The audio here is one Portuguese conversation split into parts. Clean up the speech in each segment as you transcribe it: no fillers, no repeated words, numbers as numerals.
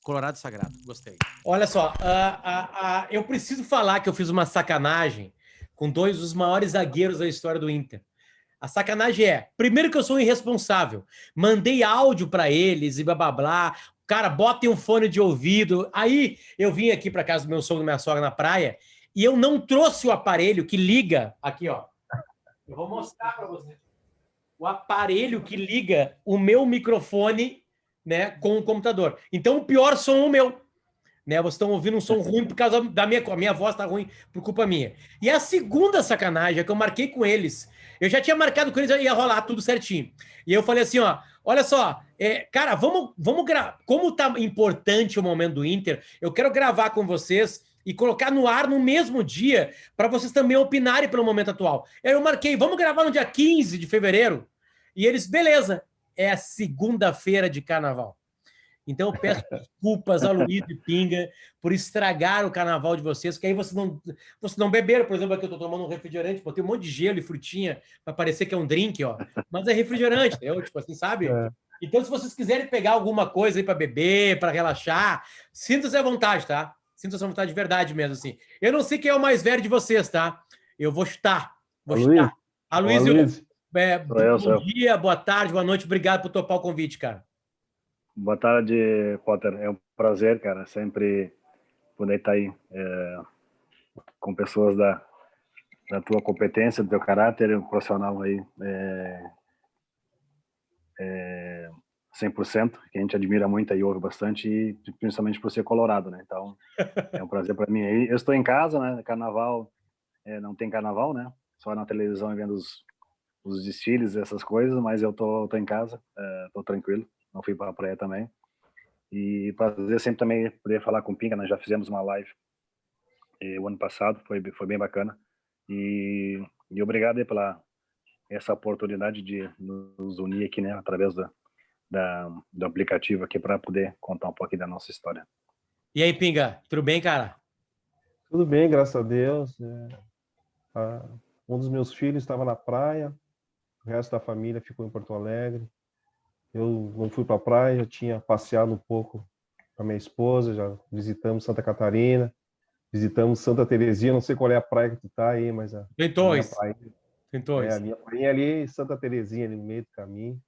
Colorado Sagrado, gostei. Olha só, eu preciso falar que eu fiz uma sacanagem com dois dos maiores zagueiros da história do Inter. A sacanagem é, primeiro que eu sou um irresponsável, mandei áudio para eles e blá blá blá, cara, botem um fone de ouvido. Aí eu vim aqui para casa do meu sogro e minha sogra na praia e eu não trouxe o aparelho que liga, aqui ó, eu vou mostrar para vocês, o aparelho que liga o meu microfone, né, com o computador. Então o pior som é o meu. Né, vocês estão ouvindo um som ruim por causa da minha voz tá ruim por culpa minha. E a segunda sacanagem é que eu marquei com eles. Eu já tinha marcado com eles, ia rolar tudo certinho. E eu falei assim, ó, olha só, cara, vamos gravar. Como tá importante o momento do Inter, eu quero gravar com vocês e colocar no ar no mesmo dia para vocês também opinarem pelo momento atual. Aí eu marquei, vamos gravar no dia 15 de fevereiro. E eles, beleza, é a segunda-feira de carnaval. Então, eu peço desculpas a Luiz e Pinga por estragar o carnaval de vocês, porque aí vocês não beberam. Por exemplo, aqui eu tô tomando um refrigerante, botei um monte de gelo e frutinha para parecer que é um drink, ó. Mas é refrigerante, entendeu? Tipo assim, sabe? Então, se vocês quiserem pegar alguma coisa aí para beber, para relaxar, sinta-se à vontade, tá? Sinta-se à vontade de verdade mesmo, assim. Eu não sei quem é o mais velho de vocês, tá? Eu vou chutar. Vou chutar. Aloysio, bom dia, boa tarde, boa noite. Obrigado por topar o convite, cara. Boa tarde, Potter. É um prazer, cara, sempre poder estar aí com pessoas da tua competência, do teu caráter profissional aí 100%, que a gente admira muito e ouve bastante, e principalmente por ser colorado, né? Então, é um prazer para mim aí. Eu estou em casa, né? Carnaval, não tem carnaval, né? Só na televisão vendo os desfiles, essas coisas, mas eu tô em casa, tô tranquilo. Não fui para a praia também. E prazer sempre também poder falar com o Pinga. Nós já fizemos uma live o ano passado, foi bem bacana. E obrigado aí pela essa oportunidade de nos unir aqui, né, através do aplicativo aqui para poder contar um pouquinho da nossa história. E aí, Pinga, tudo bem, cara? Tudo bem, graças a Deus. Um dos meus filhos estava na praia, o resto da família ficou em Porto Alegre. Eu não fui para a praia, eu tinha passeado um pouco com a minha esposa, já visitamos Santa Catarina, visitamos Santa Terezinha, não sei qual é a praia que tu tá aí, mas a minha praia é ali, Santa Terezinha, ali no meio do caminho.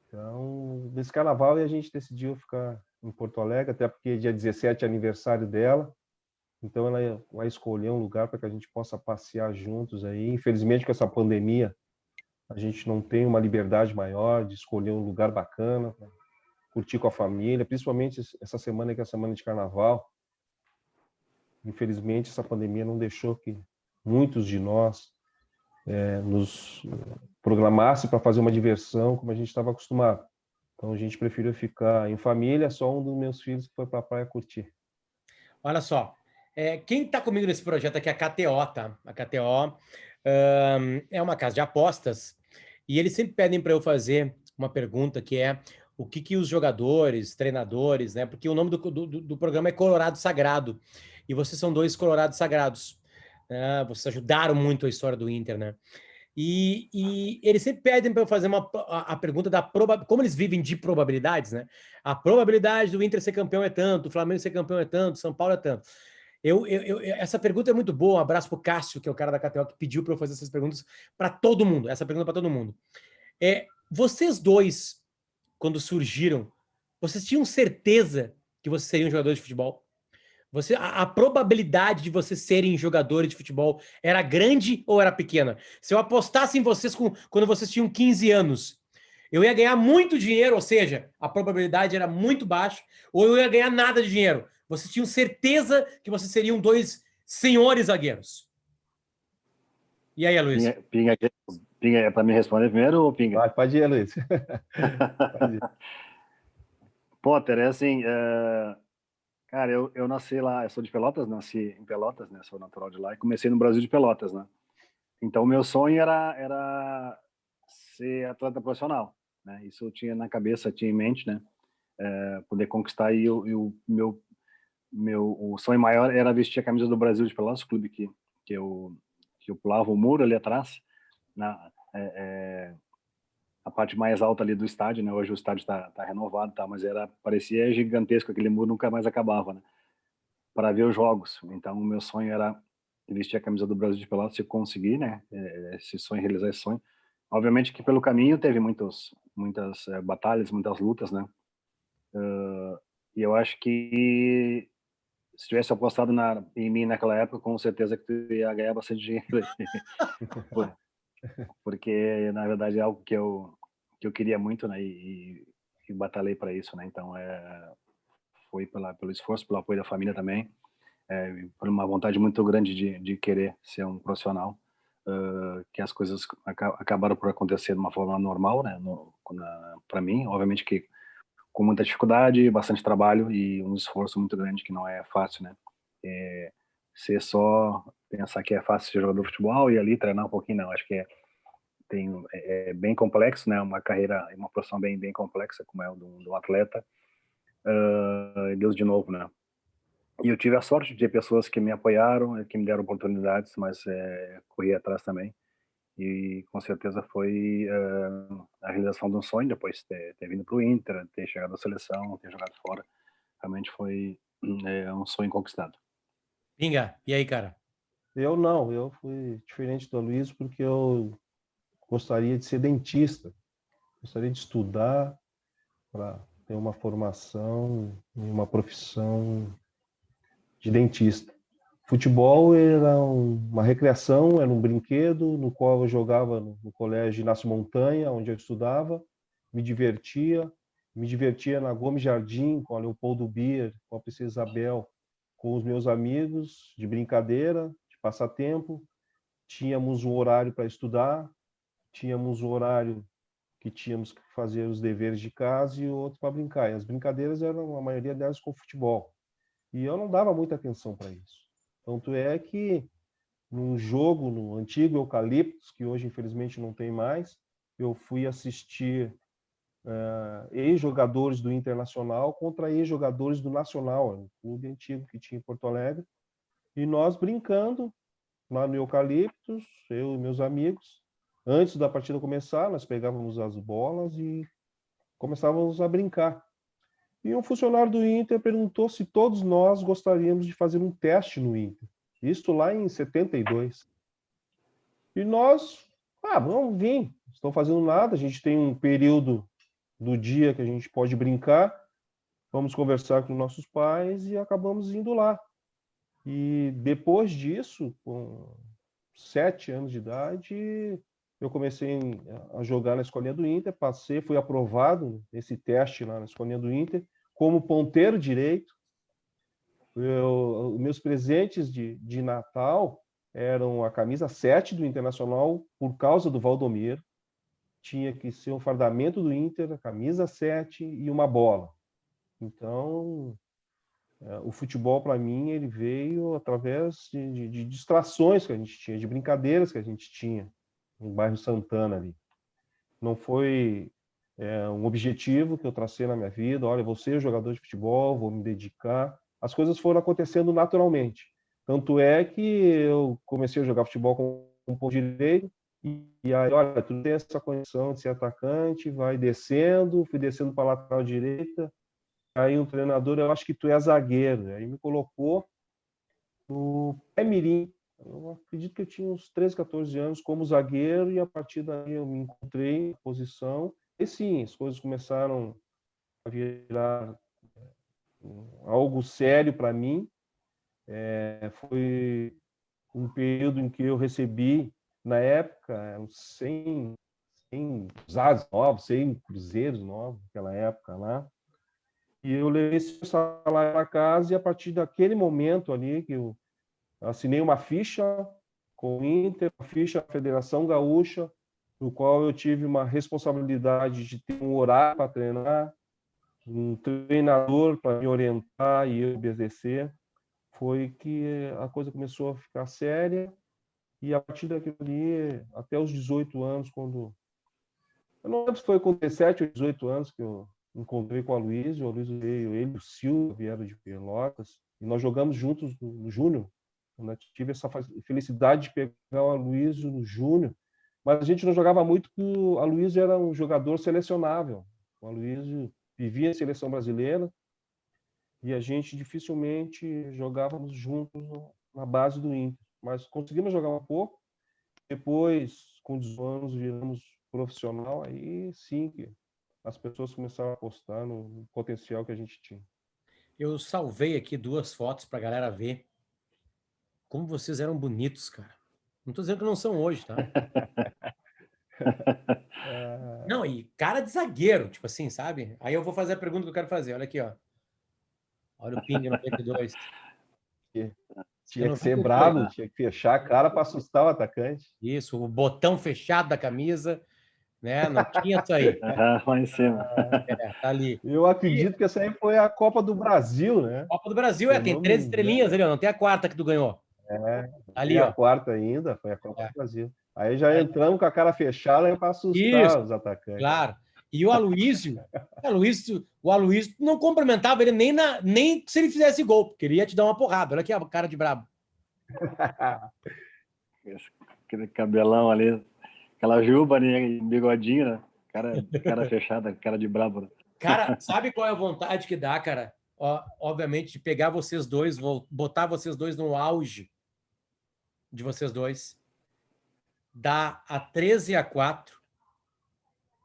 Então, desse carnaval a gente decidiu ficar em Porto Alegre, até porque dia 17 é aniversário dela, então ela vai escolher um lugar para que a gente possa passear juntos aí. Infelizmente, com essa pandemia, a gente não tem uma liberdade maior de escolher um lugar bacana para curtir com a família, principalmente essa semana que é a semana de carnaval. Infelizmente, essa pandemia não deixou que muitos de nós nos programassem para fazer uma diversão como a gente estava acostumado. Então, a gente preferiu ficar em família, só um dos meus filhos que foi para a praia curtir. Olha só, quem está comigo nesse projeto aqui é a KTO, tá? A KTO é uma casa de apostas e eles sempre pedem para eu fazer uma pergunta que é o que os jogadores, treinadores, né? Porque o nome do programa é Colorado Sagrado e vocês são dois Colorados Sagrados. Né? Vocês ajudaram muito a história do Inter, né? E eles sempre pedem para eu fazer a pergunta da probabilidade, como eles vivem de probabilidades, né? A probabilidade do Inter ser campeão é tanto, o Flamengo ser campeão é tanto, São Paulo é tanto. Essa pergunta é muito boa. Um abraço pro Cássio, que é o cara da KTO, que pediu para eu fazer essas perguntas para todo mundo. Essa pergunta para todo mundo. Vocês dois, quando surgiram, vocês tinham certeza que vocês seriam jogadores de futebol? A probabilidade de vocês serem jogadores de futebol era grande ou era pequena? Se eu apostasse em vocês quando vocês tinham 15 anos, eu ia ganhar muito dinheiro, ou seja, a probabilidade era muito baixa, ou eu ia ganhar nada de dinheiro. Vocês tinham certeza que vocês seriam dois senhores zagueiros. E aí, Luiz? Pinga, é para me responder primeiro ou Pinga? Pode ir, Luiz. Potter, é assim, cara, eu nasci lá, eu sou de Pelotas, nasci em Pelotas, né? Sou natural de lá e comecei no Brasil de Pelotas, né? Então, meu sonho era ser atleta profissional, né? Isso eu tinha na cabeça, tinha em mente, né? Poder conquistar e o meu sonho maior era vestir a camisa do Brasil de Pelotas, clube que eu pulava o muro ali atrás, a a parte mais alta ali do estádio, né? Hoje o estádio tá renovado, tá? Mas parecia gigantesco, aquele muro nunca mais acabava, né? Para ver os jogos. Então, o meu sonho era vestir a camisa do Brasil de Pelotas e conseguir, né? Esse sonho, realizar esse sonho. Obviamente que pelo caminho teve muitas batalhas, muitas lutas, né? E eu acho que se tivesse apostado em mim naquela época, com certeza que tu ia ganhar bastante dinheiro. Porque, na verdade, é algo que eu queria muito, né? E batalhei para isso, né? Então, foi pelo esforço, pelo apoio da família também, por uma vontade muito grande de querer ser um profissional, que as coisas acabaram por acontecer de uma forma normal, né? Para mim, obviamente que com muita dificuldade, bastante trabalho e um esforço muito grande que não é fácil, né? Ser só pensar que é fácil ser jogador de futebol e ali treinar um pouquinho, não. Acho que é bem complexo, né? Uma carreira, uma profissão bem complexa, como é o do atleta. Deus de novo, né? E eu tive a sorte de ter pessoas que me apoiaram, que me deram oportunidades, mas corri atrás também. E com certeza foi a realização de um sonho, depois ter vindo para o Inter, ter chegado à seleção, ter jogado fora. Realmente foi um sonho conquistado. Pinga, e aí, cara? Eu fui diferente do Luiz porque eu gostaria de ser dentista, gostaria de estudar para ter uma formação em uma profissão de dentista. Futebol era uma recreação, era um brinquedo no qual eu jogava no colégio Inácio Montanha, onde eu estudava, me divertia na Gomes Jardim, com a Leopoldo Bier, com a Princesa Isabel, com os meus amigos, de brincadeira, de passatempo. Tínhamos um horário para estudar, tínhamos um horário que tínhamos que fazer os deveres de casa e outro para brincar. E as brincadeiras eram, a maioria delas, com futebol. E eu não dava muita atenção para isso. Tanto é que num jogo no antigo Eucaliptos, que hoje infelizmente não tem mais, eu fui assistir ex-jogadores do Internacional contra ex-jogadores do Nacional, um clube antigo que tinha em Porto Alegre, e nós brincando lá no Eucaliptos, eu e meus amigos. Antes da partida começar, nós pegávamos as bolas e começávamos a brincar. E um funcionário do Inter perguntou se todos nós gostaríamos de fazer um teste no Inter. Isso lá em 72. E nós, vamos vir, não estão fazendo nada, a gente tem um período do dia que a gente pode brincar, vamos conversar com nossos pais e acabamos indo lá. E depois disso, com 7 anos de idade, eu comecei a jogar na escolinha do Inter, fui aprovado nesse teste lá na escolinha do Inter, como ponteiro direito. Meus presentes de Natal eram a camisa 7 do Internacional, por causa do Valdomiro. Tinha que ser um fardamento do Inter, a camisa 7 e uma bola. Então, o futebol, para mim, ele veio através de distrações que a gente tinha, de brincadeiras que a gente tinha no bairro Santana ali. Não foi um objetivo que eu tracei na minha vida, olha, vou ser jogador de futebol, vou me dedicar. As coisas foram acontecendo naturalmente. Tanto é que eu comecei a jogar futebol com um ponto direito, e aí, olha, tu tem essa condição de ser atacante, vai descendo, fui descendo para a lateral direita, aí um treinador, eu acho que tu é zagueiro, aí me colocou no pé-mirim. Eu acredito que eu tinha uns 13, 14 anos como zagueiro, e a partir daí eu me encontrei em posição, e sim, as coisas começaram a virar algo sério para mim. Foi um período em que eu recebi, na época, uns 100 usados novos, 100 cruzeiros novos, naquela época lá. E eu levei esse salário para casa, e a partir daquele momento ali, que eu assinei uma ficha com o Inter, uma ficha da Federação Gaúcha, no qual eu tive uma responsabilidade de ter um horário para treinar, um treinador para me orientar e eu obedecer. Foi que a coisa começou a ficar séria, e a partir daquilo ali, até os 18 anos, quando... Eu não lembro se foi com 17 ou 18 anos que eu encontrei com o Aloysio veio, ele e o Silvio vieram de Pelotas, e nós jogamos juntos no Júnior. Eu tive essa felicidade de pegar o Aloysio no Júnior, Mas a gente não jogava muito porque o Aloysio era um jogador selecionável. O Aloysio vivia a seleção brasileira e a gente dificilmente jogávamos juntos na base do Inter. Mas conseguimos jogar um pouco. Depois, com 18 anos, viramos profissional. Aí sim que as pessoas começaram a apostar no potencial que a gente tinha. Eu salvei aqui 2 fotos para a galera ver como vocês eram bonitos, cara. Não tô dizendo que não são hoje, tá? Não, e cara de zagueiro, tipo assim, sabe? Aí eu vou fazer a pergunta que eu quero fazer. Olha aqui, ó. Olha o Ping 92. Tinha que ser brabo, tinha que fechar a cara para assustar o atacante. Isso, o botão fechado da camisa, né? Não tinha isso aí. Lá em cima. Tá ali. Eu acredito que essa aí foi a Copa do Brasil, né? Copa do Brasil, tem 13 estrelinhas ali, ó. Não tem a quarta que tu ganhou. Ali, tem ó. A quarta ainda, foi a Copa do Brasil. Aí já entramos com a cara fechada para assustar os atacantes. Claro. E o Aloysio não cumprimentava ele nem se ele fizesse gol, porque ele ia te dar uma porrada. Olha aqui a cara de brabo. Aquele cabelão ali, aquela juba, né? Bigodinho, né? Cara fechada, cara de brabo. Né? Cara, sabe qual é a vontade que dá, cara? Ó, obviamente, de pegar vocês dois, botar vocês dois no auge de vocês dois, dar a 13-4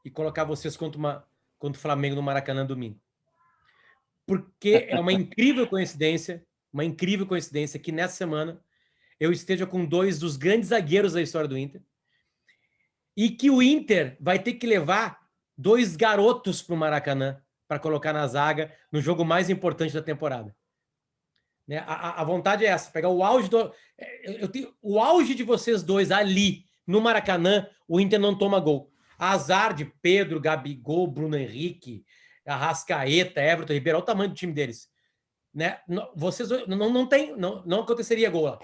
e colocar vocês contra o Flamengo no Maracanã domingo. Porque é uma incrível coincidência que nessa semana eu esteja com 2 dos grandes zagueiros da história do Inter e que o Inter vai ter que levar 2 garotos para o Maracanã para colocar na zaga no jogo mais importante da temporada. Né? A vontade é essa, pegar o auge o auge de vocês dois ali no Maracanã, o Inter não toma gol. Azar de Pedro, Gabigol, Bruno Henrique, Arrascaeta, Everton Ribeiro, olha o tamanho do time deles. Né? Vocês não aconteceria gol lá.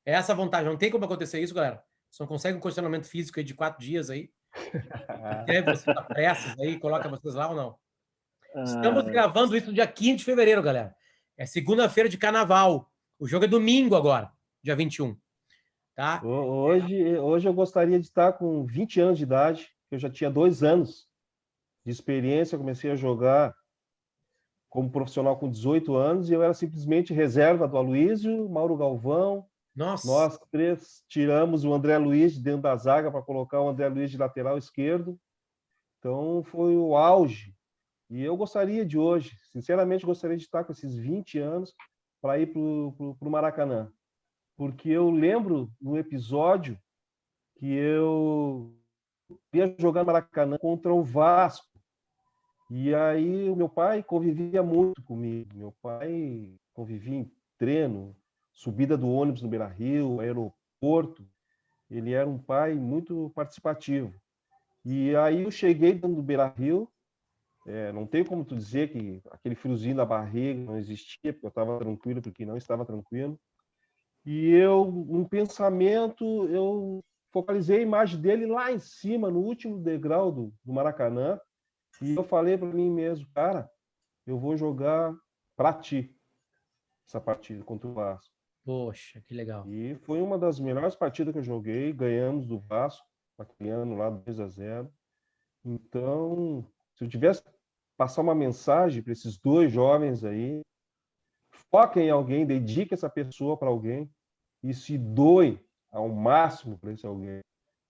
É essa a vontade, não tem como acontecer isso, galera. Você não consegue um condicionamento físico aí de 4 dias aí. Deve você estar prestes aí, coloca vocês lá ou não? Estamos gravando isso no dia 15 de fevereiro, galera. É segunda-feira de carnaval. O jogo é domingo agora, dia 21. Tá? Hoje eu gostaria de estar com 20 anos de idade. Eu já tinha 2 anos de experiência. Eu comecei a jogar como profissional com 18 anos e eu era simplesmente reserva do Aloysio, Mauro Galvão. Nossa. Nós 3 tiramos o André Luiz de dentro da zaga para colocar o André Luiz de lateral esquerdo. Então foi o auge. E eu gostaria de hoje, sinceramente, gostaria de estar com esses 20 anos para ir para o Maracanã. Porque eu lembro no episódio que eu ia jogar no Maracanã contra o Vasco. E aí o meu pai convivia muito comigo. Meu pai convivia em treino, subida do ônibus no Beira-Rio, aeroporto. Ele era um pai muito participativo. E aí eu cheguei dentro do Beira-Rio, não tem como tu dizer que aquele friozinho na barriga não existia, porque eu estava tranquilo, porque não estava tranquilo. E eu, um pensamento, eu focalizei a imagem dele lá em cima, no último degrau do Maracanã, e eu falei para mim mesmo, cara, eu vou jogar para ti essa partida contra o Vasco. Poxa, que legal. E foi uma das melhores partidas que eu joguei, ganhamos do Vasco, ganhando lá 2-0. Então, se eu tivesse passar uma mensagem para esses 2 jovens aí, foquem em alguém, dedique essa pessoa para alguém e se doe ao máximo para esse alguém. O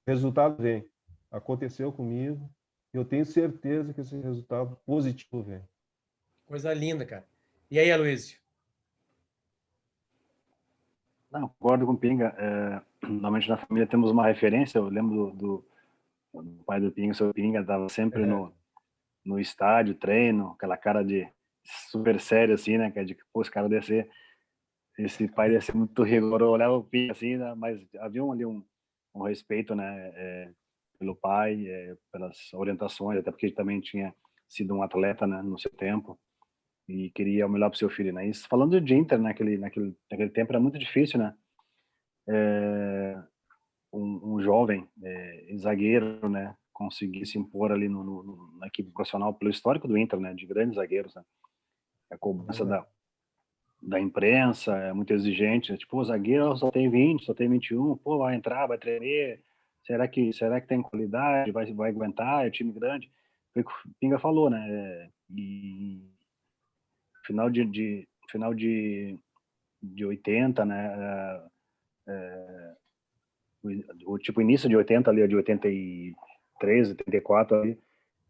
resultado vem. Aconteceu comigo. Eu tenho certeza que esse resultado positivo vem. Coisa linda, cara. E aí, Aloysio? Não, concordo com o Pinga. Normalmente na família temos uma referência. Eu lembro do pai do Pinga, o seu Pinga, estava sempre no estádio, treino, aquela cara de super sério, assim, né? Que é de que, pô, esse cara descer, esse pai ia ser muito rigoroso, olhava o Pinga assim, né? Mas havia ali um respeito, né? Pelo pai, pelas orientações, até porque ele também tinha sido um atleta, né? No seu tempo e queria o melhor para o seu filho, né? Isso, falando de Inter, naquele tempo era muito difícil, né? Um jovem zagueiro, né? Conseguir se impor ali na equipe profissional pelo histórico do Inter, né? De grandes zagueiros, né? A cobrança da imprensa é muito exigente, né? Tipo, o zagueiro só tem 20, só tem 21, pô, vai entrar, vai tremer, será que tem qualidade, vai aguentar, é time grande? Foi o que o Pinga falou, né? E final de 80, né? O tipo início de 80 ali, de 83, 84 ali,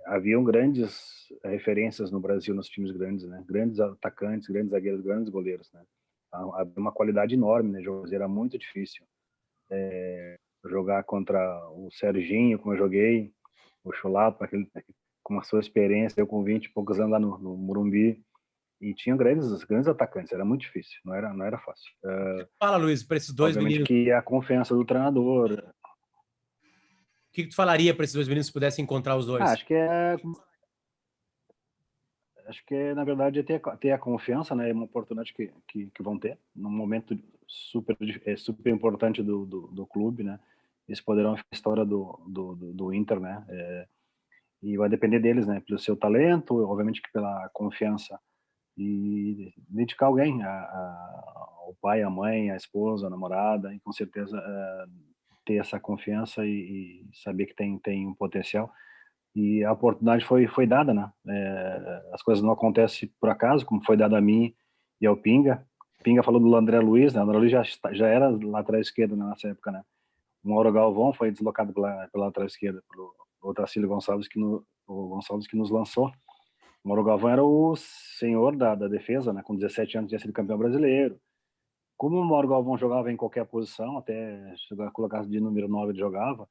haviam grandes referências no Brasil nos times grandes, né? Grandes atacantes, grandes zagueiros, grandes goleiros, né? Havia uma qualidade enorme, né? Era muito difícil jogar contra o Serginho, como eu joguei, o Chulapa, com a sua experiência, eu com 20 e poucos anos lá no Morumbi, e tinha grandes atacantes, era muito difícil, não era fácil. Fala, Luiz, para esses dois Obviamente meninos. que a confiança do treinador. O que tu falaria para esses dois meninos se pudessem encontrar os dois? Acho que na verdade é ter a confiança, né? É uma oportunidade que vão ter num momento super importante do clube, né? Eles poderão ver a história do Inter, né? E vai depender deles, né? Pelo seu talento, obviamente que pela confiança, e dedicar alguém, o pai, a mãe, a esposa, a namorada, e com certeza ter essa confiança e saber que tem um potencial. E a oportunidade foi dada, né? As coisas não acontecem por acaso, como foi dada a mim e ao Pinga. Pinga falou do André Luiz, né? O André Luiz já era lateral esquerdo, né, nessa época, né? O Mauro Galvão foi deslocado pela lateral esquerda, pelo Otacílio Gonçalves, o Gonçalves que nos lançou. O Mauro Galvão era o senhor da defesa, né? Com 17 anos tinha sido campeão brasileiro. Como o Mauro Galvão jogava em qualquer posição, até chegar a colocar de número 9 ele jogava,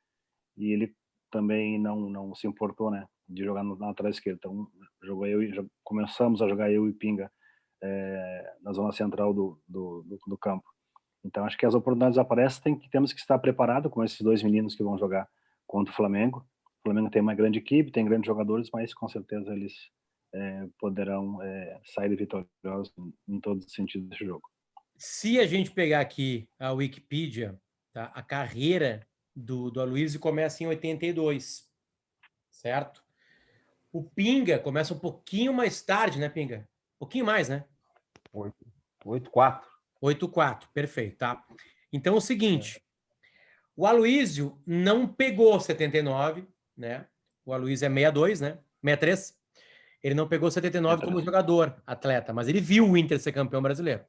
e ele também não se importou, né, de jogar na lateral esquerda. Então começamos a jogar eu e Pinga na zona central do campo. Então acho que as oportunidades aparecem, temos que estar preparado com esses dois meninos que vão jogar contra o Flamengo. O Flamengo tem uma grande equipe, tem grandes jogadores, mas com certeza eles poderão sair vitoriosos em todos os sentidos desse jogo. Se a gente pegar aqui a Wikipedia, tá, a carreira do Aloysio começa em 82, certo? O Pinga começa um pouquinho mais tarde, né, Pinga? Um pouquinho mais, né? 8-4. 8-4, perfeito, tá? Então é o seguinte, o Aloysio não pegou 79, né? O Aloysio é 62, né? 63. Ele não pegou 79 como jogador, atleta, mas ele viu o Inter ser campeão brasileiro.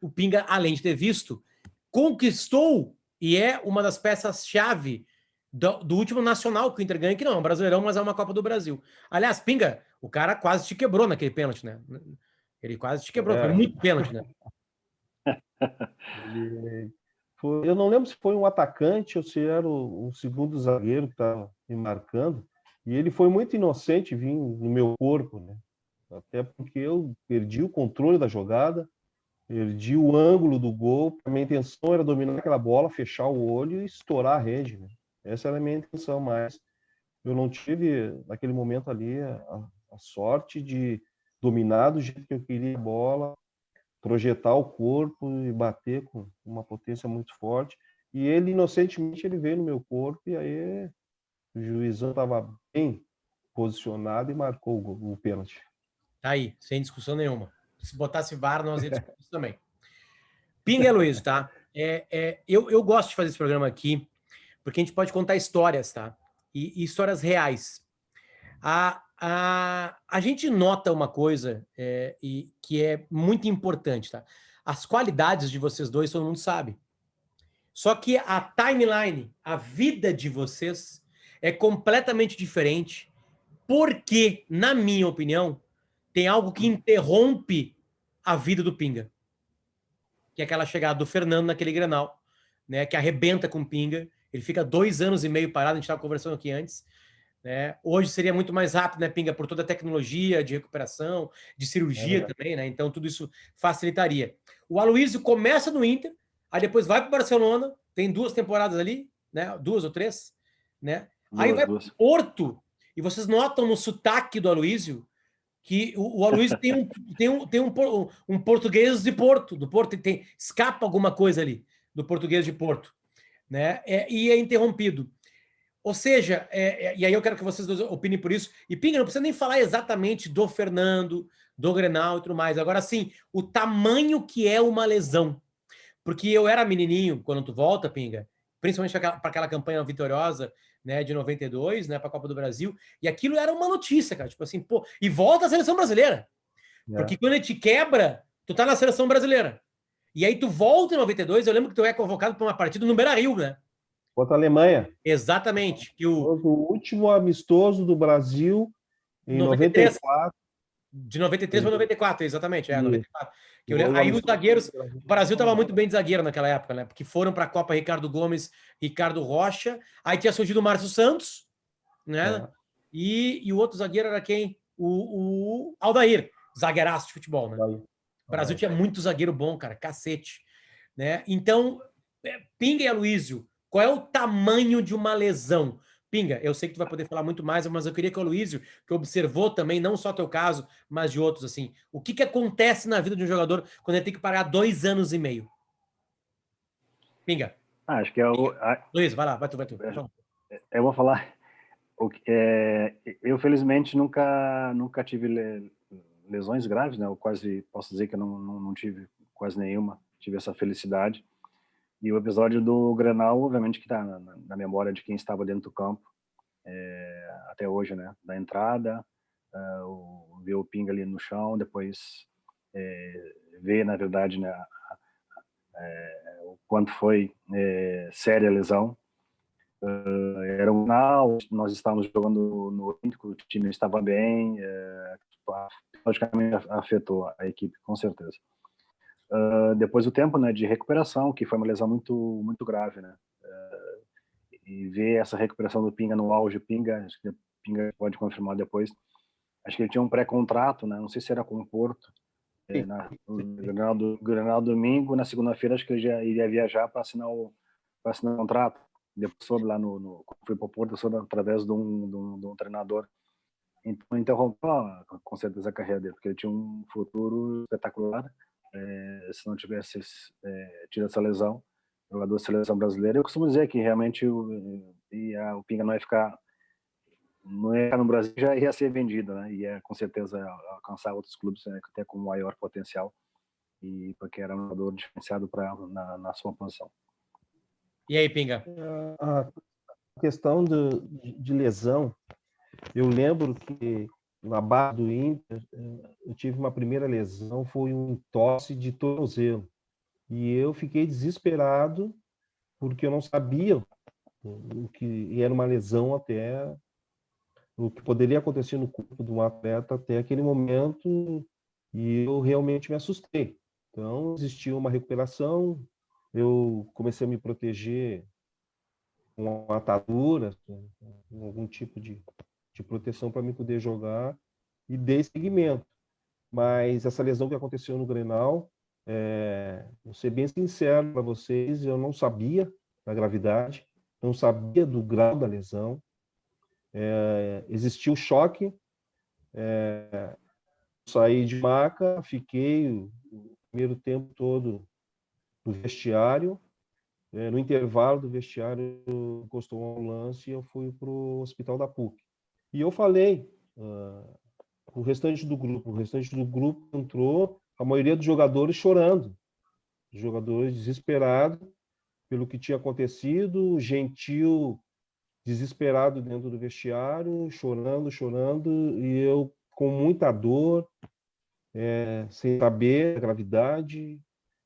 O Pinga, além de ter visto, conquistou e é uma das peças-chave do último nacional que o Inter ganha, que não é um Brasileirão, mas é uma Copa do Brasil. Aliás, Pinga, o cara quase te quebrou naquele pênalti, né? Ele quase te quebrou, foi muito pênalti, né? Eu não lembro se foi um atacante ou se era o segundo zagueiro que estava me marcando, e ele foi muito inocente vir no meu corpo, né? Até porque eu perdi o controle da jogada, perdi o ângulo do gol. A minha intenção era dominar aquela bola, fechar o olho e estourar a rede, né? Essa era a minha intenção, mas eu não tive, naquele momento ali, a sorte de dominar do jeito que eu queria a bola, projetar o corpo e bater com uma potência muito forte. E ele, inocentemente, ele veio no meu corpo e aí o juizão estava bem posicionado e marcou o pênalti. Tá aí, sem discussão nenhuma. Se botasse VAR, nós ia discutir isso também. Pinga e Aloysio, tá? Eu gosto de fazer esse programa aqui porque a gente pode contar histórias, tá? E histórias reais. A gente nota uma coisa que é muito importante, tá? As qualidades de vocês dois todo mundo sabe. Só que a timeline, a vida de vocês é completamente diferente porque, na minha opinião, tem algo que interrompe a vida do Pinga. Que é aquela chegada do Fernando naquele Grenal, né? Que arrebenta com o Pinga. Ele fica 2 anos e meio parado, a gente estava conversando aqui antes. Né? Hoje seria muito mais rápido, né, Pinga, por toda a tecnologia de recuperação, de cirurgia também, né? Então tudo isso facilitaria. O Aloysio começa no Inter, aí depois vai para o Barcelona, tem 2 temporadas ali, né? 2 ou 3, né? Aí vai para o Porto, e vocês notam no sotaque do Aloysio que o Aloysio tem um português de Porto, do Porto, escapa alguma coisa ali do português de Porto, né? E é interrompido. Ou seja, e aí eu quero que vocês dois opinem por isso. E Pinga, não precisa nem falar exatamente do Fernando, do Grenal e tudo mais. Agora, sim, o tamanho que é uma lesão. Porque eu era menininho, quando tu volta, Pinga, principalmente para aquela campanha vitoriosa, né, de 92, né, para a Copa do Brasil, e aquilo era uma notícia, cara, tipo assim, pô, e volta à seleção brasileira, porque quando ele te quebra, tu tá na seleção brasileira, e aí tu volta em 92, eu lembro que tu é convocado para uma partida no Beira-Rio, né? Contra a Alemanha. Exatamente. Que o último amistoso do Brasil em 94. De 93 para 94, exatamente. 94. Aí os zagueiros. O Brasil estava muito bem de zagueiro naquela época, né? Porque foram para a Copa Ricardo Gomes, Ricardo Rocha. Aí tinha surgido o Márcio Santos, né? E o outro zagueiro era quem? O Aldair, zagueiraço de futebol, né? O Brasil tinha muito zagueiro bom, cara, cacete. Né? Então, Pinga e Aloísio, qual é o tamanho de uma lesão? Pinga, eu sei que tu vai poder falar muito mais, mas eu queria que o Aloísio, que observou também, não só teu caso, mas de outros, assim, o que acontece na vida de um jogador quando ele tem que parar 2 anos e meio? Pinga. Acho que é o... Luiz, vai lá, vai tu. Eu vou falar... eu, felizmente, nunca tive lesões graves, né? Eu quase posso dizer que eu não tive quase nenhuma, tive essa felicidade. E o episódio do Grenal, obviamente, que está na memória de quem estava dentro do campo até hoje, né? Da entrada, ver o Pinga ali no chão, depois ver, na verdade, né, o quanto foi séria a lesão. Era um final, nós estávamos jogando no Olímpico, o time estava bem, logicamente afetou a equipe, com certeza. Depois do tempo, né, de recuperação, que foi uma lesão muito grave, né, e ver essa recuperação do Pinga no auge, acho que o Pinga pode confirmar depois, acho que ele tinha um pré-contrato, né, não sei se era com o Porto, no Grenal domingo, na segunda-feira acho que ele já iria viajar para assinar o contrato. Depois soube lá fui para o Porto, soube através de um treinador. Então interrompeu com certeza a carreira dele, porque ele tinha um futuro espetacular. Se não tivesse tido essa lesão, jogador da seleção brasileira, eu costumo dizer que realmente o Pinga não ia ficar no Brasil, já ia ser vendido, né? Ia com certeza alcançar outros clubes, né, até com maior potencial, e porque era um jogador diferenciado na sua posição. E aí, Pinga? A questão de lesão, eu lembro que na base do Inter, eu tive uma primeira lesão, foi um entorse de tornozelo. E eu fiquei desesperado, porque eu não sabia e era uma lesão até o que poderia acontecer no corpo de um atleta até aquele momento, e eu realmente me assustei. Então, existiu uma recuperação, eu comecei a me proteger com atadura, com algum tipo de proteção para me poder jogar, e dei seguimento. Mas essa lesão que aconteceu no Grenal, vou ser bem sincero para vocês, eu não sabia da gravidade, não sabia do grau da lesão. Existiu choque, saí de maca, fiquei o primeiro tempo todo no vestiário. No intervalo do vestiário, encostou uma ambulância e eu fui para o hospital da PUC. E eu falei, o restante do grupo entrou, a maioria dos jogadores chorando, jogadores desesperados pelo que tinha acontecido, o Gentil desesperado dentro do vestiário, chorando, e eu com muita dor, sem saber a gravidade.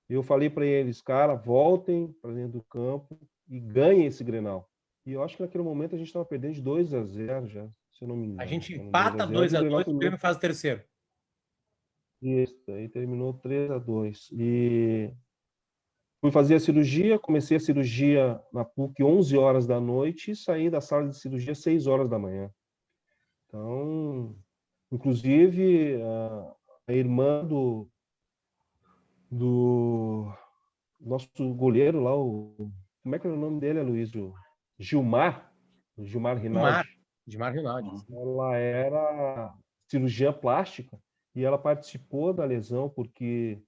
Eu falei para eles, cara, voltem para dentro do campo e ganhem esse Grenal. E eu acho que naquele momento a gente estava perdendo de 2-0 já, se eu não me engano. A gente empata 2-2 e o Grêmio faz o terceiro. Isso, aí terminou 3-2. E fui fazer a cirurgia, comecei a cirurgia na PUC 11 horas da noite e saí da sala de cirurgia 6 horas da manhã. Então, inclusive, a irmã do nosso goleiro lá, como é que era o nome dele, Aloysio? Gilmar Rinaldi. Gilmar Rinaldi. Ela era cirurgiã plástica e ela participou da lesão porque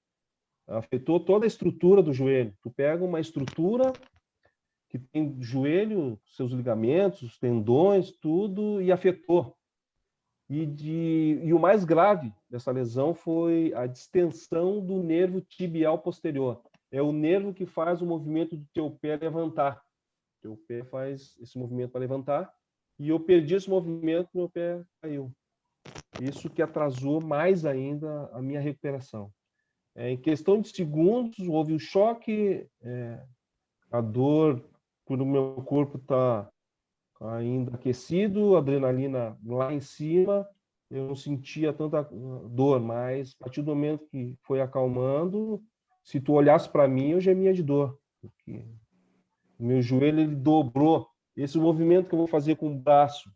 afetou toda a estrutura do joelho. Tu pega uma estrutura que tem joelho, seus ligamentos, os tendões, tudo, e afetou. E o mais grave dessa lesão foi a distensão do nervo tibial posterior. É o nervo que faz o movimento do teu pé levantar. Teu pé faz esse movimento para levantar. E eu perdi esse movimento, meu pé caiu. Isso que atrasou mais ainda a minha recuperação. Em questão de segundos, houve o choque, a dor, quando o meu corpo está ainda aquecido, a adrenalina lá em cima, eu não sentia tanta dor, mas a partir do momento que foi acalmando, se tu olhasse para mim, eu gemia de dor, porque o meu joelho ele dobrou. Esse movimento que eu vou fazer com o braço,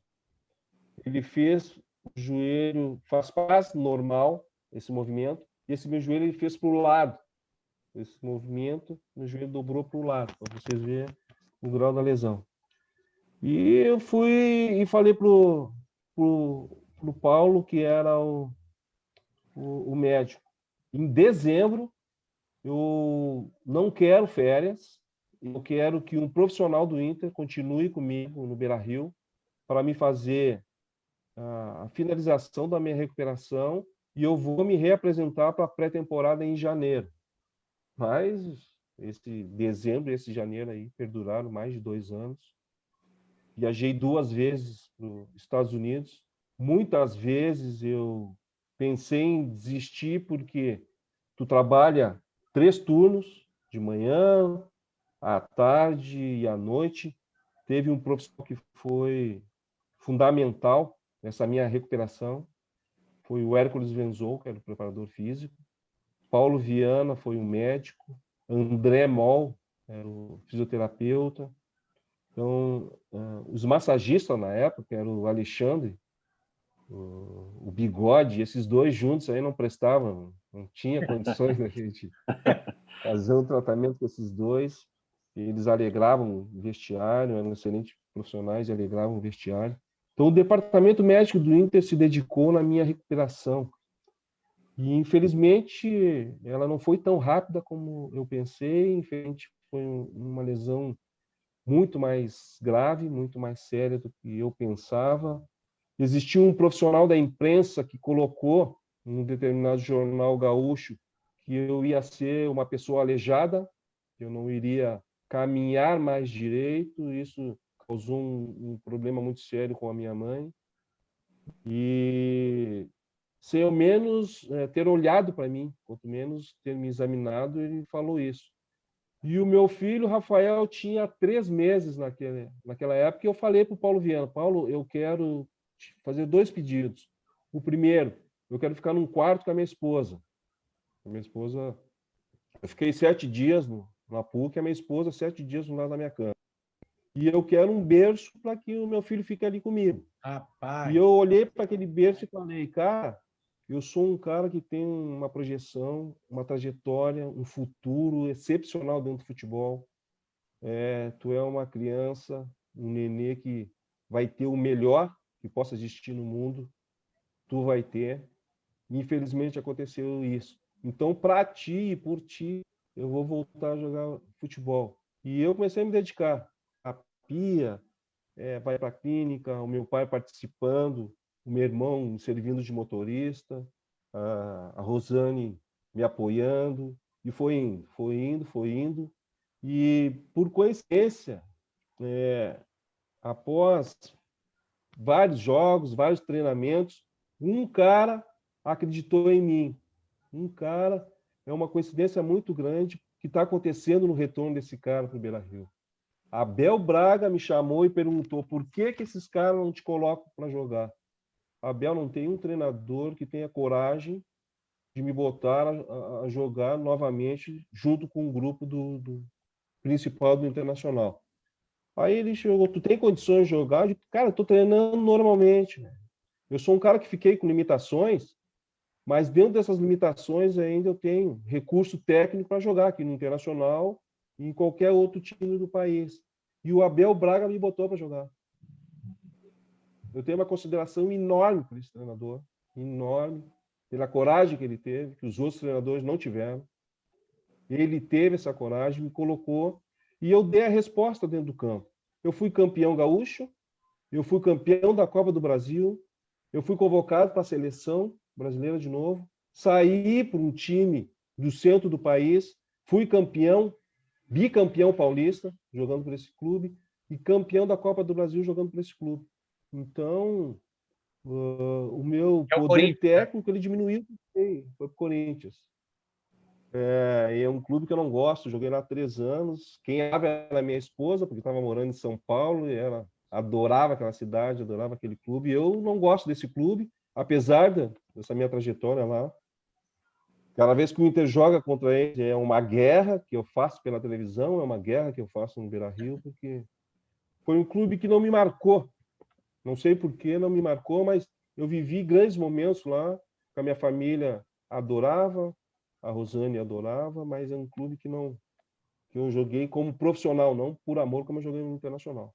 ele fez o joelho, faz parte normal, esse movimento, e esse meu joelho ele fez para o lado. Esse movimento, meu joelho dobrou para o lado, para vocês verem o grau da lesão. E eu fui e falei pro Paulo, que era o médico. Em dezembro, eu não quero férias, eu quero que um profissional do Inter continue comigo no Beira-Rio para me fazer a finalização da minha recuperação e eu vou me reapresentar para a pré-temporada em janeiro. Mas esse dezembro e esse janeiro aí perduraram mais de 2 anos. Viajei 2 vezes para os Estados Unidos. Muitas vezes eu pensei em desistir porque tu trabalha 3 turnos, de manhã, à tarde e à noite. Teve um profissional que foi fundamental nessa minha recuperação. Foi o Hércules Venzol, que era o preparador físico. Paulo Viana foi o médico. André Moll era o fisioterapeuta. Então, os massagistas na época, era o Alexandre, o Bigode, esses dois juntos aí não prestavam, não tinha condições da gente fazer um tratamento com esses dois. Eles alegravam o vestiário, eram excelentes profissionais e alegravam o vestiário. Então, o departamento médico do Inter se dedicou na minha recuperação. E, infelizmente, ela não foi tão rápida como eu pensei. Infelizmente, foi uma lesão muito mais grave, muito mais séria do que eu pensava. Existiu um profissional da imprensa que colocou em um determinado jornal gaúcho que eu ia ser uma pessoa aleijada, que eu não iria caminhar mais direito. Isso causou um problema muito sério com a minha mãe. E sem ao menos ter olhado para mim, quanto menos ter me examinado, ele falou isso. E o meu filho, Rafael, tinha 3 meses naquela época, e eu falei para o Paulo Viana: Paulo, eu quero fazer 2 pedidos. O primeiro, eu quero ficar num quarto com a minha esposa. A minha esposa, eu fiquei 7 dias na PUC, a minha esposa 7 dias no lado da minha cama. E eu quero um berço para que o meu filho fique ali comigo. Rapaz. E eu olhei para aquele berço e falei: cara, eu sou um cara que tem uma projeção, uma trajetória, um futuro excepcional dentro do futebol. Tu é uma criança, um nenê que vai ter o melhor que possa existir no mundo. Tu vai ter. Infelizmente aconteceu isso. Então, para ti e por ti, eu vou voltar a jogar futebol. E eu comecei a me dedicar. A Pia vai para a clínica, o meu pai participando, o meu irmão me servindo de motorista, a Rosane me apoiando, e foi indo. E, por coincidência, após vários jogos, vários treinamentos, um cara acreditou em mim. Um cara, é uma coincidência muito grande que está acontecendo no retorno desse cara para o Beira-Rio. Abel Braga me chamou e perguntou: por que esses caras não te colocam para jogar? Abel, não tem um treinador que tenha coragem de me botar a jogar novamente junto com o grupo do principal do Internacional. Aí ele chegou: tu tem condições de jogar? Eu disse: cara, eu tô treinando normalmente. Eu sou um cara que fiquei com limitações, mas dentro dessas limitações ainda eu tenho recurso técnico para jogar aqui no Internacional e em qualquer outro time do país. E o Abel Braga me botou para jogar. Eu tenho uma consideração enorme por esse treinador, enorme, pela coragem que ele teve, que os outros treinadores não tiveram. Ele teve essa coragem, me colocou, e eu dei a resposta dentro do campo. Eu fui campeão gaúcho, eu fui campeão da Copa do Brasil, eu fui convocado para a seleção brasileira de novo, saí para um time do centro do país, fui campeão, bicampeão paulista, jogando por esse clube, e campeão da Copa do Brasil jogando para esse clube. Então, o meu É o poder Corinthians, né? técnico ele diminuiu, foi para o Corinthians. É um clube que eu não gosto, joguei lá há 3 anos. Quem era minha esposa, porque estava morando em São Paulo, e ela adorava aquela cidade, adorava aquele clube. Eu não gosto desse clube, apesar dessa minha trajetória lá. Cada vez que o Inter joga contra ele, é uma guerra que eu faço pela televisão, é uma guerra que eu faço no Beira-Rio, porque foi um clube que não me marcou. Não sei por que não me marcou, mas eu vivi grandes momentos lá, com a minha família adorava, a Rosane adorava, mas é um clube que eu joguei como profissional, não por amor como eu joguei no Internacional.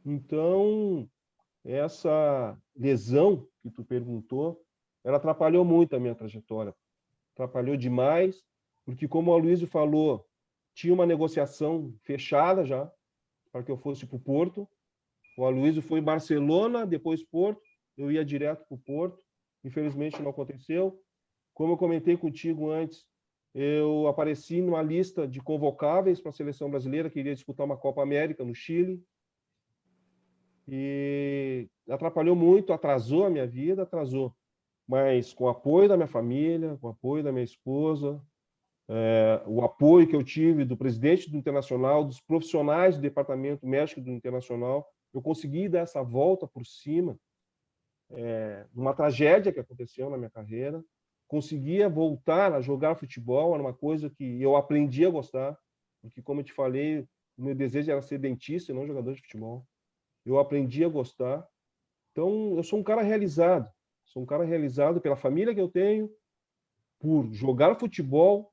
Então, essa lesão que tu perguntou, ela atrapalhou muito a minha trajetória. Atrapalhou demais, porque como o Aloysio falou, tinha uma negociação fechada já para que eu fosse para o Porto. O Aloysio foi Barcelona, depois Porto, eu ia direto para o Porto. Infelizmente não aconteceu. Como eu comentei contigo antes, eu apareci numa lista de convocáveis para a seleção brasileira, que iria disputar uma Copa América no Chile. E atrapalhou muito, atrasou a minha vida, atrasou. Mas com o apoio da minha família, com o apoio da minha esposa, o apoio que eu tive do presidente do Internacional, dos profissionais do departamento médico do Internacional, eu consegui dar essa volta por cima, uma tragédia que aconteceu na minha carreira, conseguia voltar a jogar futebol, era uma coisa que eu aprendi a gostar, porque, como eu te falei, o meu desejo era ser dentista e não jogador de futebol. Eu aprendi a gostar. Então, eu sou um cara realizado. Sou um cara realizado pela família que eu tenho, por jogar futebol,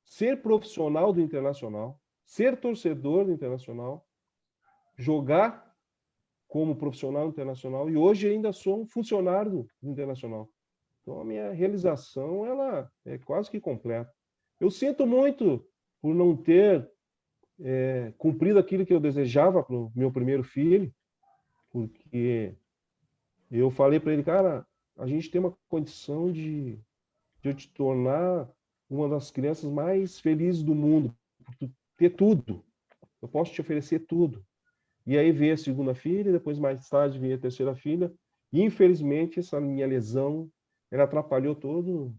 ser profissional do Internacional, ser torcedor do Internacional, jogar como profissional internacional e hoje ainda sou um funcionário do Internacional. Então, a minha realização ela é quase que completa. Eu sinto muito por não ter cumprido aquilo que eu desejava para o meu primeiro filho, porque eu falei para ele, cara, a gente tem uma condição de eu te tornar uma das crianças mais felizes do mundo, por tu ter tudo. Eu posso te oferecer tudo. E aí veio a segunda filha, depois mais tarde veio a terceira filha. E infelizmente essa minha lesão, ela atrapalhou todo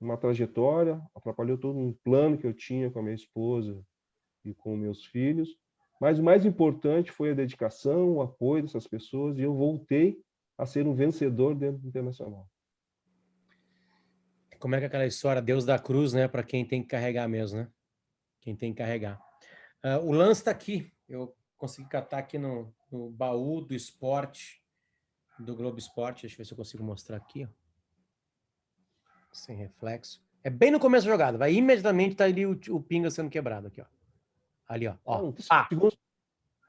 uma trajetória, atrapalhou todo um plano que eu tinha com a minha esposa e com meus filhos. Mas o mais importante foi a dedicação, o apoio dessas pessoas e eu voltei a ser um vencedor dentro do Internacional. Como é que é aquela história, Deus da cruz, né? Para quem tem que carregar mesmo, né? Quem tem que carregar. O lance está aqui. Eu consegui catar aqui no baú do esporte, do Globo Esporte. Deixa eu ver se eu consigo mostrar aqui. Ó. Sem reflexo. É bem no começo da jogada. Vai imediatamente tá ali o pinga sendo quebrado aqui, ó. Ali, ó. Segundos,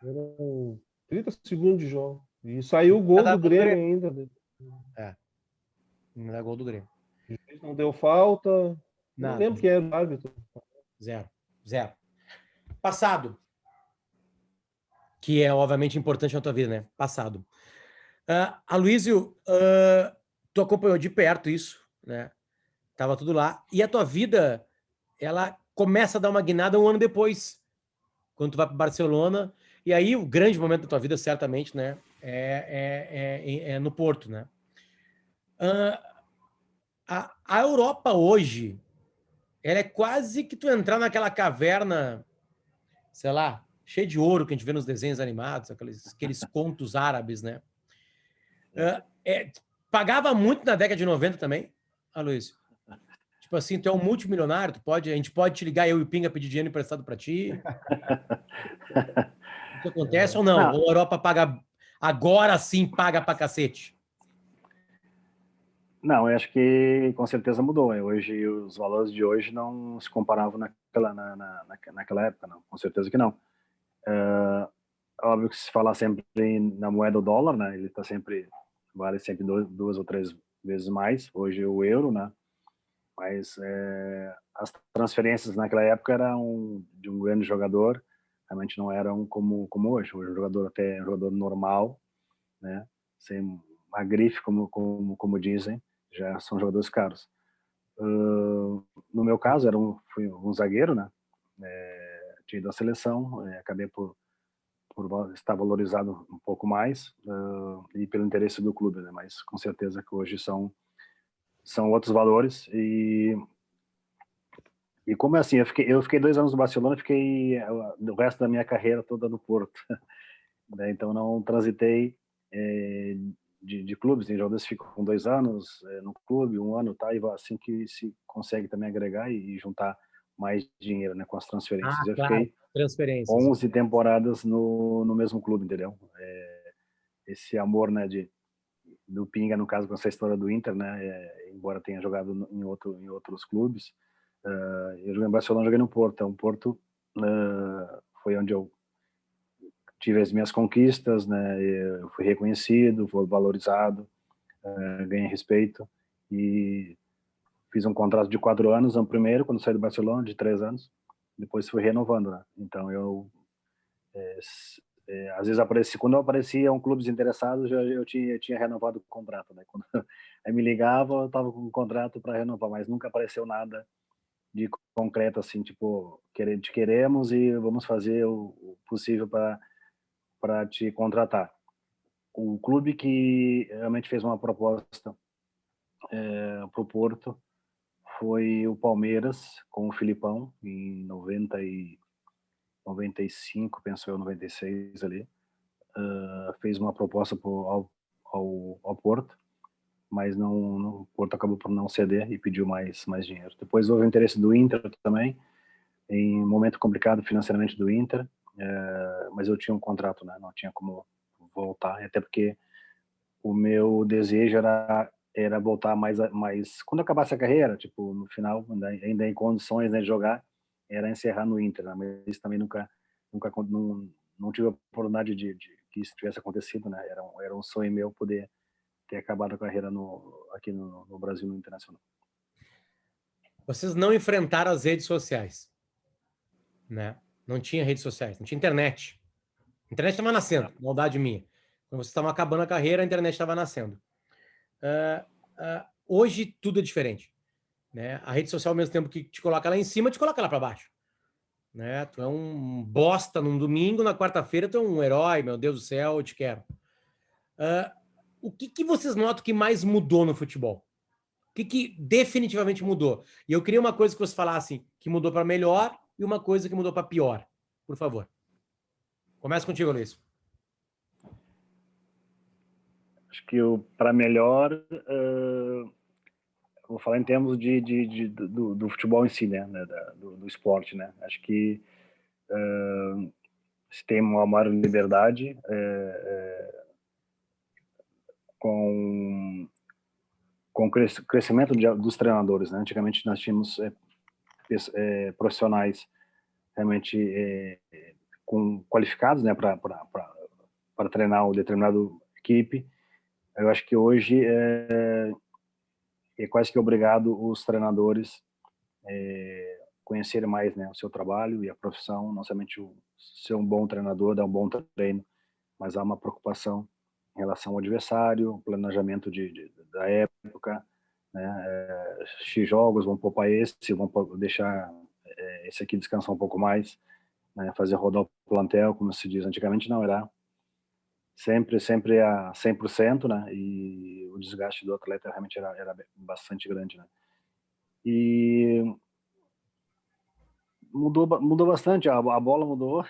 eram 30 segundos de jogo. E saiu o gol do Grêmio ainda. Não é gol do Grêmio. Não deu falta. Não lembro quem era o árbitro. Zero. Passado. Que é, obviamente, importante na tua vida, né? Passado. Aloysio, tu acompanhou de perto isso, né? Tava tudo lá. E a tua vida, ela começa a dar uma guinada um ano depois, quando tu vai para Barcelona. E aí, o grande momento da tua vida, certamente, né? É no Porto, né? A Europa hoje, ela é quase que tu entrar naquela caverna, sei lá, cheia de ouro que a gente vê nos desenhos animados, aqueles contos árabes, né? Pagava muito na década de 90 também, Aloysio? Tipo assim, tu é um multimilionário, a gente pode te ligar, eu e o Pinga, pedir dinheiro emprestado para ti? Isso acontece ou não? Ou a Europa paga, agora sim paga pra cacete? Não, eu acho que com certeza mudou. Hoje, os valores de hoje não se comparavam naquela época, não. Com certeza que não. Óbvio que se falar sempre na moeda do dólar, né? Ele está sempre, vale sempre duas ou três vezes mais. Hoje o euro, né? Mas as transferências naquela época eram de um grande jogador, realmente não eram como hoje. Hoje o jogador até é um jogador normal, né? Sem uma grife, como dizem, já são jogadores caros. No meu caso, fui um zagueiro, né? Tinha ido à seleção, acabei por por estar valorizado um pouco mais e pelo interesse do clube, né? Mas com certeza que hoje são outros valores e como é assim, eu fiquei 2 anos no Barcelona, fiquei o resto da minha carreira toda no Porto, né? Então não transitei de clubes, tem jogadores que ficam 2 anos no clube, 1 ano, tá? E assim que se consegue também agregar e juntar mais dinheiro, né? Com as transferências. Eu Claro, fiquei transferências. 11 temporadas no mesmo clube, entendeu? Esse amor, né, do Pinga, no caso, com essa história do Inter, né, embora tenha jogado em outros clubes, eu joguei em Barcelona, joguei no Porto. Então, o Porto foi onde eu tive as minhas conquistas, né, eu fui reconhecido, fui valorizado, ganhei respeito e fiz um contrato de 4 anos, no primeiro, quando saí do Barcelona, de 3 anos, depois fui renovando, né, então às vezes quando apareciam clubes interessados, eu tinha renovado o contrato, né? Quando aí me ligava, eu estava com um contrato para renovar, mas nunca apareceu nada de concreto assim, tipo, te queremos e vamos fazer o possível para te contratar. O clube que realmente fez uma proposta para o Porto foi o Palmeiras, com o Filipão, em 95, penso eu, 96 ali. Fez uma proposta ao Porto, mas o Porto acabou por não ceder e pediu mais dinheiro. Depois houve o interesse do Inter também, em um momento complicado financeiramente do Inter, mas eu tinha um contrato, né? Não tinha como voltar, até porque o meu desejo era voltar mais quando acabasse a carreira, tipo, no final, ainda em condições, né, de jogar, era encerrar no Inter, né? Mas também nunca não tive a oportunidade de que isso tivesse acontecido, né? Era um sonho meu poder ter acabado a carreira aqui no Brasil, no Internacional. Vocês não enfrentaram as redes sociais, né? Não tinha redes sociais, não tinha internet. A internet estava nascendo, maldade minha. Quando vocês estavam acabando a carreira, a internet estava nascendo. Hoje tudo é diferente, né? A rede social, ao mesmo tempo que te coloca lá em cima, te coloca lá para baixo, né? Tu é um bosta num domingo, na quarta-feira tu é um herói, meu Deus do céu, eu te quero. O que vocês notam que mais mudou no futebol? O que definitivamente mudou? E eu queria uma coisa que você falasse que mudou para melhor e uma coisa que mudou para pior. Por favor. Começa contigo, Luiz. Acho que para melhor, vou falar em termos do futebol em si, né? Do esporte, né? Acho que se tem uma maior liberdade com o crescimento dos treinadores, né? Antigamente nós tínhamos profissionais realmente qualificados, né, para treinar uma determinada equipe. Eu acho que hoje é quase que obrigado os treinadores conhecerem mais, né, o seu trabalho e a profissão, não somente ser um bom treinador, dar um bom treino, mas há uma preocupação em relação ao adversário, planejamento da época, né, X jogos, vão poupar vão deixar esse aqui descansar um pouco mais, né, fazer rodar o plantel, como se diz. Antigamente não, era sempre a 100%, né, e o desgaste do atleta realmente era bastante grande, né. E mudou bastante, a bola mudou.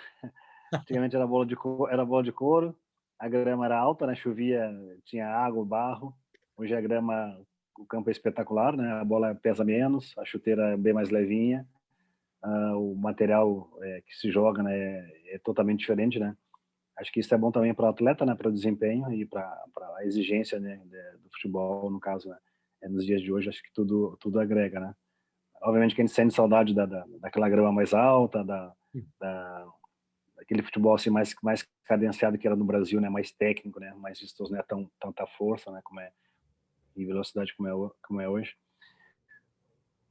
Antigamente era bola de couro, a grama era alta, né, chovia, tinha água, barro. Hoje a grama, o campo é espetacular, né, a bola pesa menos, a chuteira é bem mais levinha, o material que se joga, né, é totalmente diferente, né. Acho que isso é bom também para o atleta, né, para o desempenho e para a exigência, né, do futebol, no caso, né, nos dias de hoje. Acho que tudo agrega, né. Obviamente que a gente sente saudade daquela grama mais alta, daquele futebol assim mais cadenciado que era no Brasil, né, mais técnico, né, mais vistoso, né, tanta força, né, e velocidade como é hoje.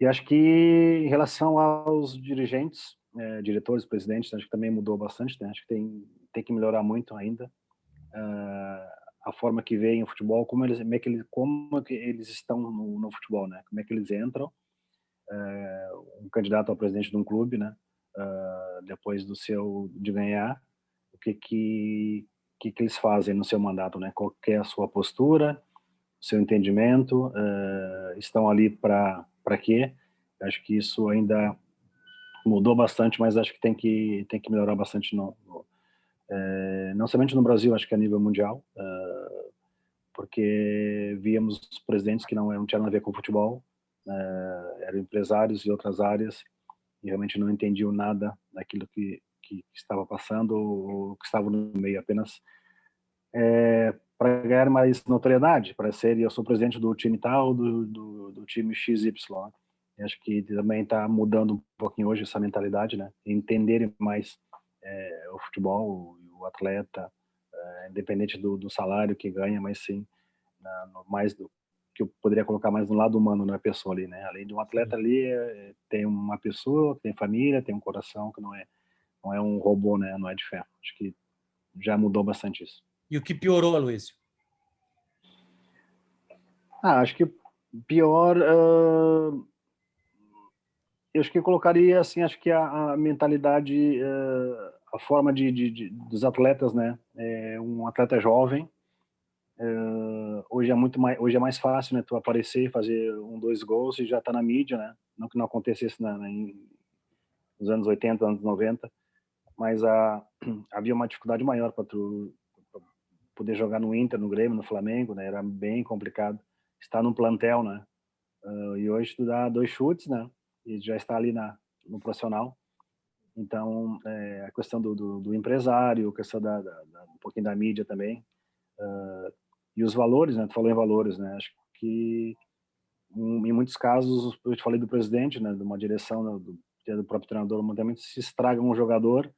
E acho que em relação aos dirigentes, diretores, presidentes, acho que também mudou bastante, né? Acho que tem que melhorar muito ainda a forma que veem o futebol, como é que eles estão no futebol, né? Como é que eles entram, um candidato ao presidente de um clube, né? Depois de ganhar, que eles fazem no seu mandato, né? Qual que é a sua postura, seu entendimento, estão ali para quê? Acho que isso ainda mudou bastante, mas acho que tem que melhorar bastante não somente no Brasil, acho que a nível mundial, porque víamos presidentes que não tinham nada a ver com futebol, eram empresários de outras áreas e realmente não entendiam nada daquilo que estava passando ou que estava no meio, apenas para ganhar mais notoriedade, para ser, eu sou presidente do time tal, do time XY. Eu acho que também está mudando um pouquinho hoje essa mentalidade, né? Entenderem mais o futebol, o atleta, independente do salário que ganha, mas sim mais do que eu poderia colocar mais no lado humano da pessoa ali, né? Além de um atleta ali, tem uma pessoa, tem família, tem um coração que não é um robô, né? Não é de ferro. Acho que já mudou bastante isso. E o que piorou, Aloysio? Acho que pior, eu acho que eu colocaria assim, acho que a mentalidade, a forma dos atletas, né? Um atleta jovem, hoje é mais fácil, né? Tu aparecer, fazer 2 gols e já tá na mídia, né? Não que não acontecesse nos anos 80, anos 90, mas havia uma dificuldade maior para tu poder jogar no Inter, no Grêmio, no Flamengo, né? Era bem complicado estar num plantel, né? E hoje tu dá 2 chutes, né? E já está ali no profissional. Então, a questão do empresário, a questão um pouquinho da mídia também, e os valores, né? Tu falou em valores, né? Acho que em muitos casos, eu te falei do presidente, né? De uma direção, né? do próprio treinador, muitas se estraga um jogador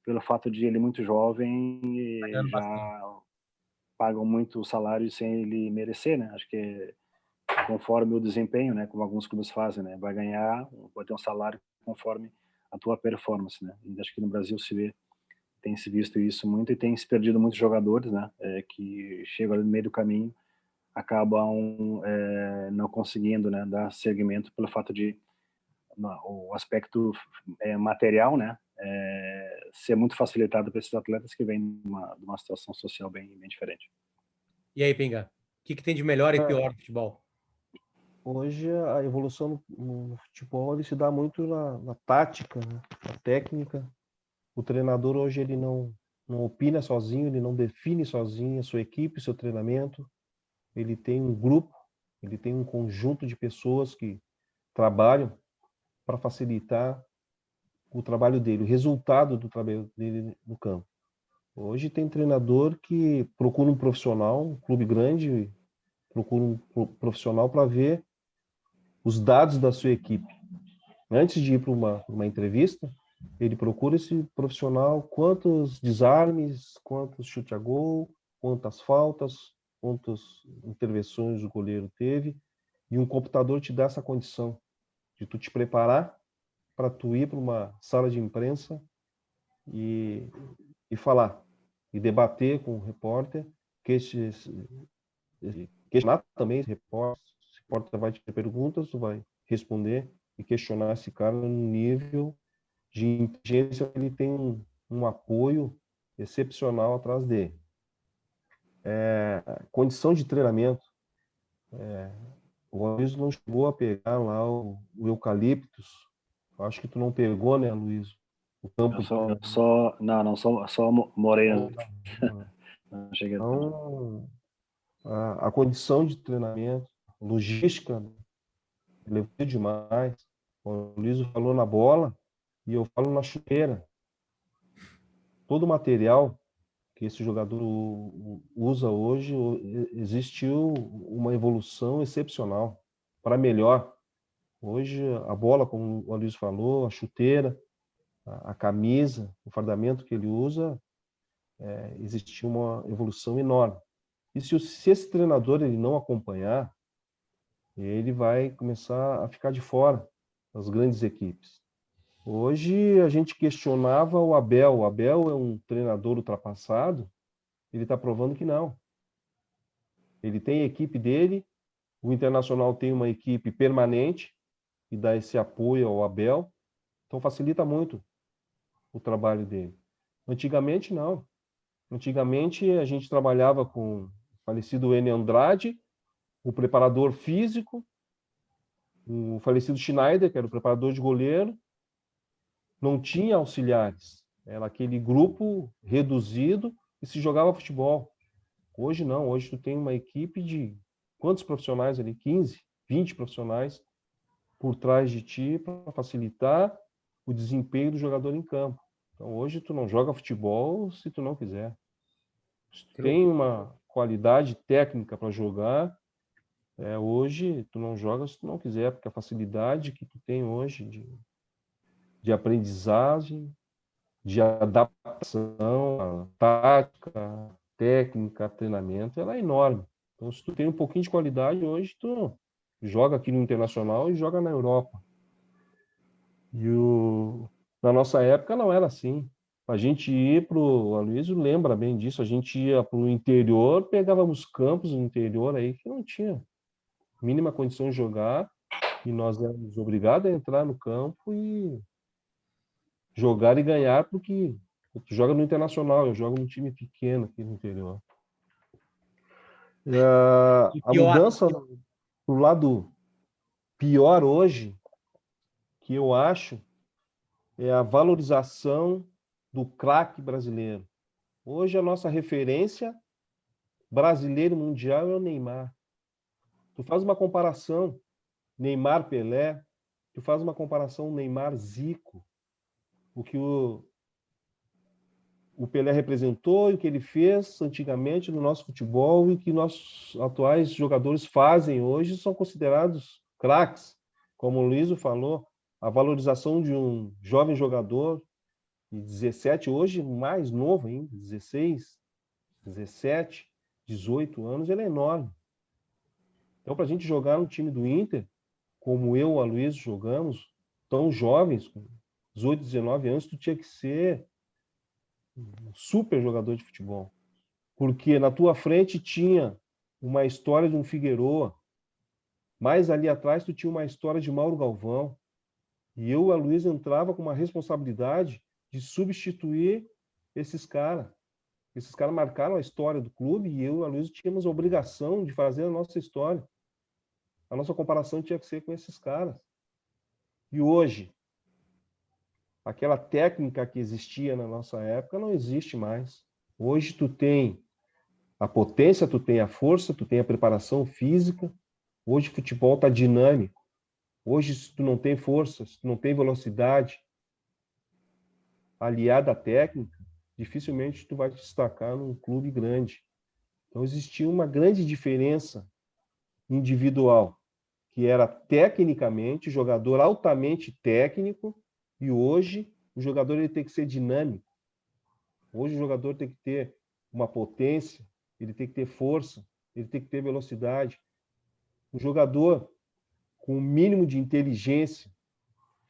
pelo fato de ele muito jovem e já pagam muito salário sem ele merecer, né? Acho que conforme o desempenho, né? Como alguns clubes fazem, né? Vai ter um salário conforme a tua performance, né? E acho que no Brasil tem se visto isso muito e tem se perdido muitos jogadores, né? Que chegam ali no meio do caminho, acabam não conseguindo, né? Dar seguimento pelo fato de o aspecto material, né? Ser muito facilitado para esses atletas que vêm de uma situação social bem diferente. E aí, Pinga? O que tem de melhor e pior no futebol? Hoje a evolução no futebol ele se dá muito na tática, né? Na técnica. O treinador hoje ele não opina sozinho, ele não define sozinho a sua equipe, seu treinamento. Ele tem um grupo, ele tem um conjunto de pessoas que trabalham para facilitar o trabalho dele, o resultado do trabalho dele no campo. Hoje tem treinador que procura um profissional, um clube grande, procura um profissional para ver os dados da sua equipe. Antes de ir para uma entrevista, ele procura esse profissional, quantos desarmes, quantos chute a gol, quantas faltas, quantas intervenções o goleiro teve, e um computador te dá essa condição de tu te preparar para tu ir para uma sala de imprensa e falar, e debater com o repórter, questionar também esse repórter, vai te ter perguntas, tu vai responder e questionar esse cara no nível de inteligência, ele tem um apoio excepcional atrás dele. Condição de treinamento. O Luiz não chegou a pegar lá o eucaliptus. Acho que tu não pegou, né, Luiz? O campo. Não, só moreno. Não cheguei a... Então, a condição de treinamento, logística, levou demais. O Luiz falou na bola e eu falo na chuteira. Todo o material que esse jogador usa hoje, existiu uma evolução excepcional para melhor. Hoje, a bola, como o Luiz falou, a chuteira, a camisa, o fardamento que ele usa, existiu uma evolução enorme. E se esse treinador ele não acompanhar, ele vai começar a ficar de fora das grandes equipes. Hoje a gente questionava o Abel. O Abel é um treinador ultrapassado. Ele está provando que não. Ele tem a equipe dele. O Internacional tem uma equipe permanente e dá esse apoio ao Abel. Então facilita muito o trabalho dele. Antigamente, não. Antigamente, a gente trabalhava com o falecido Enio Andrade, o preparador físico, o falecido Schneider, que era o preparador de goleiro. Não tinha auxiliares. Era aquele grupo reduzido e se jogava futebol. Hoje não. Hoje tu tem uma equipe de quantos profissionais ali? 15, 20 profissionais por trás de ti para facilitar o desempenho do jogador em campo. Então, hoje tu não joga futebol se tu não quiser. Se tu tem uma qualidade técnica para jogar, hoje tu não joga se tu não quiser, porque a facilidade que tu tem hoje de aprendizagem, de adaptação, a tática, técnica, treinamento, ela é enorme. Então, se tu tem um pouquinho de qualidade, hoje tu joga aqui no Internacional e joga na Europa. Na nossa época não era assim. A gente ia para o Aloysio lembra bem disso, a gente ia para o interior, pegávamos campos no interior aí que não tinha mínima condição de jogar e nós éramos obrigados a entrar no campo e jogar e ganhar, porque tu joga no Internacional, eu jogo num time pequeno aqui no interior. A mudança pro lado pior hoje, que eu acho, é a valorização do craque brasileiro. Hoje a nossa referência brasileiro mundial é o Neymar. Tu faz uma comparação Neymar-Pelé, tu faz uma comparação Neymar-Zico, o que o Pelé representou e o que ele fez antigamente no nosso futebol e que nossos atuais jogadores fazem hoje são considerados craques. Como o Luiz falou, a valorização de um jovem jogador de 17, hoje mais novo ainda, 16, 17, 18 anos, ele é enorme. Então, para a gente jogar no time do Inter, como eu e o Aloysio jogamos, tão jovens, com 18, 19 anos, tu tinha que ser um super jogador de futebol. Porque na tua frente tinha uma história de um Figueroa, mais ali atrás tu tinha uma história de Mauro Galvão, e eu e a Luísa entrava com uma responsabilidade de substituir esses caras. Esses caras marcaram a história do clube e eu e a Luísa tínhamos a obrigação de fazer a nossa história. A nossa comparação tinha que ser com esses caras. E hoje, aquela técnica que existia na nossa época não existe mais. Hoje tu tem a potência, tu tem a força, tu tem a preparação física. Hoje o futebol está dinâmico. Hoje, se tu não tem força, se tu não tem velocidade aliada à técnica, dificilmente tu vai te destacar num clube grande. Então existia uma grande diferença individual, que era tecnicamente, jogador altamente técnico, e hoje o jogador ele tem que ser dinâmico. Hoje o jogador tem que ter uma potência, ele tem que ter força, ele tem que ter velocidade. O jogador com o mínimo de inteligência,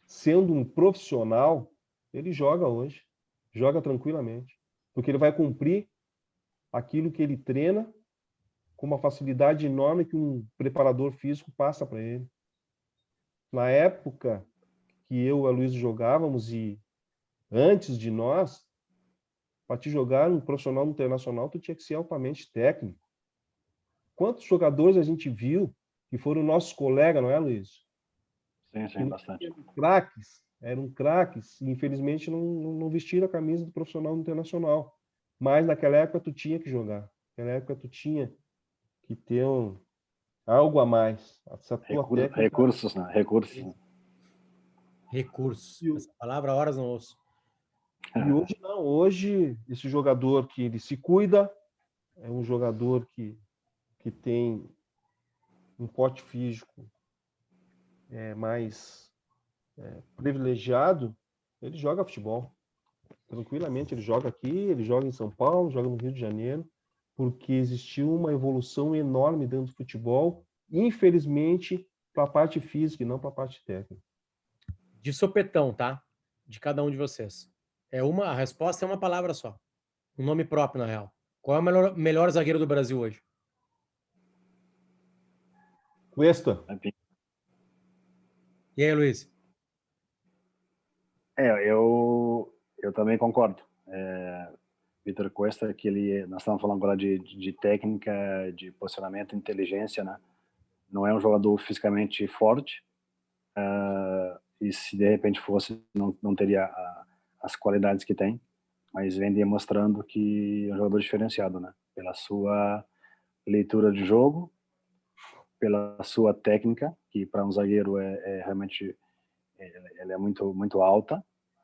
sendo um profissional, ele joga hoje, joga tranquilamente, porque ele vai cumprir aquilo que ele treina com uma facilidade enorme que um preparador físico passa para ele. Na época que eu e a Luísa jogávamos e antes de nós, para te jogar um profissional no internacional, tu tinha que ser altamente técnico. Quantos jogadores a gente viu que foram nossos colegas, não é, Luiz? Sim, bastante. Eram craques, e infelizmente não vestiram a camisa do profissional internacional. Mas naquela época tu tinha que jogar. Naquela época tu tinha que ter algo a mais. Recursos, né? Recursos. Essa palavra horas não ouço. E hoje não. Hoje, esse jogador que ele se cuida, é um jogador que tem um porte físico mais privilegiado, ele joga futebol. Tranquilamente, ele joga aqui, ele joga em São Paulo, joga no Rio de Janeiro, porque existiu uma evolução enorme dentro do futebol, infelizmente, para a parte física e não para a parte técnica. De sopetão, tá? De cada um de vocês. A resposta é uma palavra só. Um nome próprio, na real. Qual é o melhor zagueiro do Brasil hoje? Cuesta. E aí, Luiz? Eu também concordo. Vitor Cuesta, que nós estamos falando agora de técnica, de posicionamento, inteligência, né? Não é um jogador fisicamente forte, e se de repente fosse, não teria as qualidades que tem, mas vem demonstrando que é um jogador diferenciado, né? Pela sua leitura de jogo, pela sua técnica, que para um zagueiro realmente ela é muito, muito alta,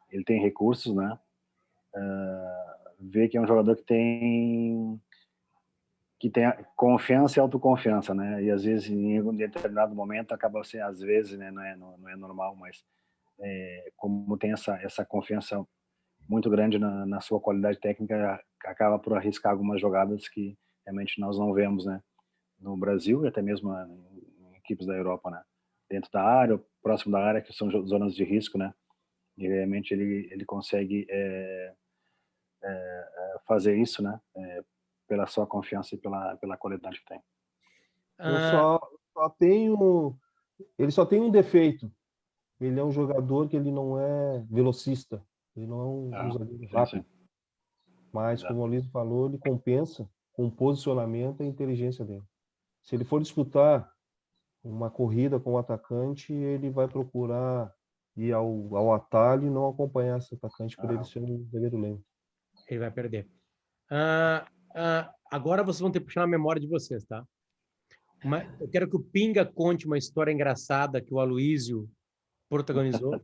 ele tem recursos, né? Vê que é um jogador que tem confiança e autoconfiança, né? E às vezes em um determinado momento acaba sendo, às vezes, né? Não é normal, mas como tem essa confiança muito grande na sua qualidade técnica, acaba por arriscar algumas jogadas que realmente nós não vemos, né? No Brasil e até mesmo em equipes da Europa, né? Dentro da área, próximo da área, que são zonas de risco, né? E realmente ele consegue fazer isso, né? Pela sua confiança e pela qualidade que tem. Eu só tenho... Ele só tem um defeito. Ele é um jogador que ele não é velocista. Ele não é um zagueiro rápido. Sim. Mas, como o Luiz falou, ele compensa com o posicionamento e a inteligência dele. Se ele for disputar uma corrida com o atacante, ele vai procurar ir ao atalho e não acompanhar esse atacante por ele ser um zagueiro lento. Ele vai perder. Agora vocês vão ter que puxar na memória de vocês, tá? Eu quero que o Pinga conte uma história engraçada que o Aloísio protagonizou.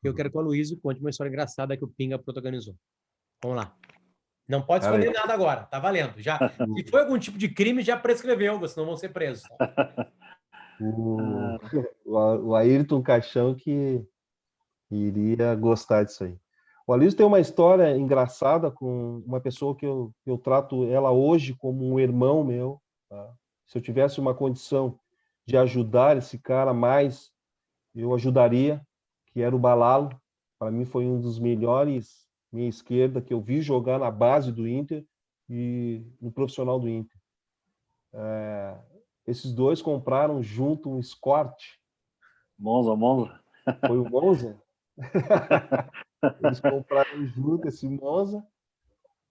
Eu quero que o Aloísio conte uma história engraçada que o Pinga protagonizou. Vamos lá. Não pode esconder nada agora. Tá valendo. Já, se foi algum tipo de crime, já prescreveu, vocês não vão ser presos. Tá? O Ayrton Caixão que iria gostar disso aí. O Aloísio tem uma história engraçada com uma pessoa que eu trato ela hoje como um irmão meu. Tá? Se eu tivesse uma condição de ajudar esse cara mais, eu ajudaria, que era o Balalo. Para mim foi um dos melhores minha esquerda que eu vi jogar na base do Inter e no profissional do Inter. Esses dois compraram junto um Escort. Monza. Foi o Monza? Eles compraram junto esse Monza.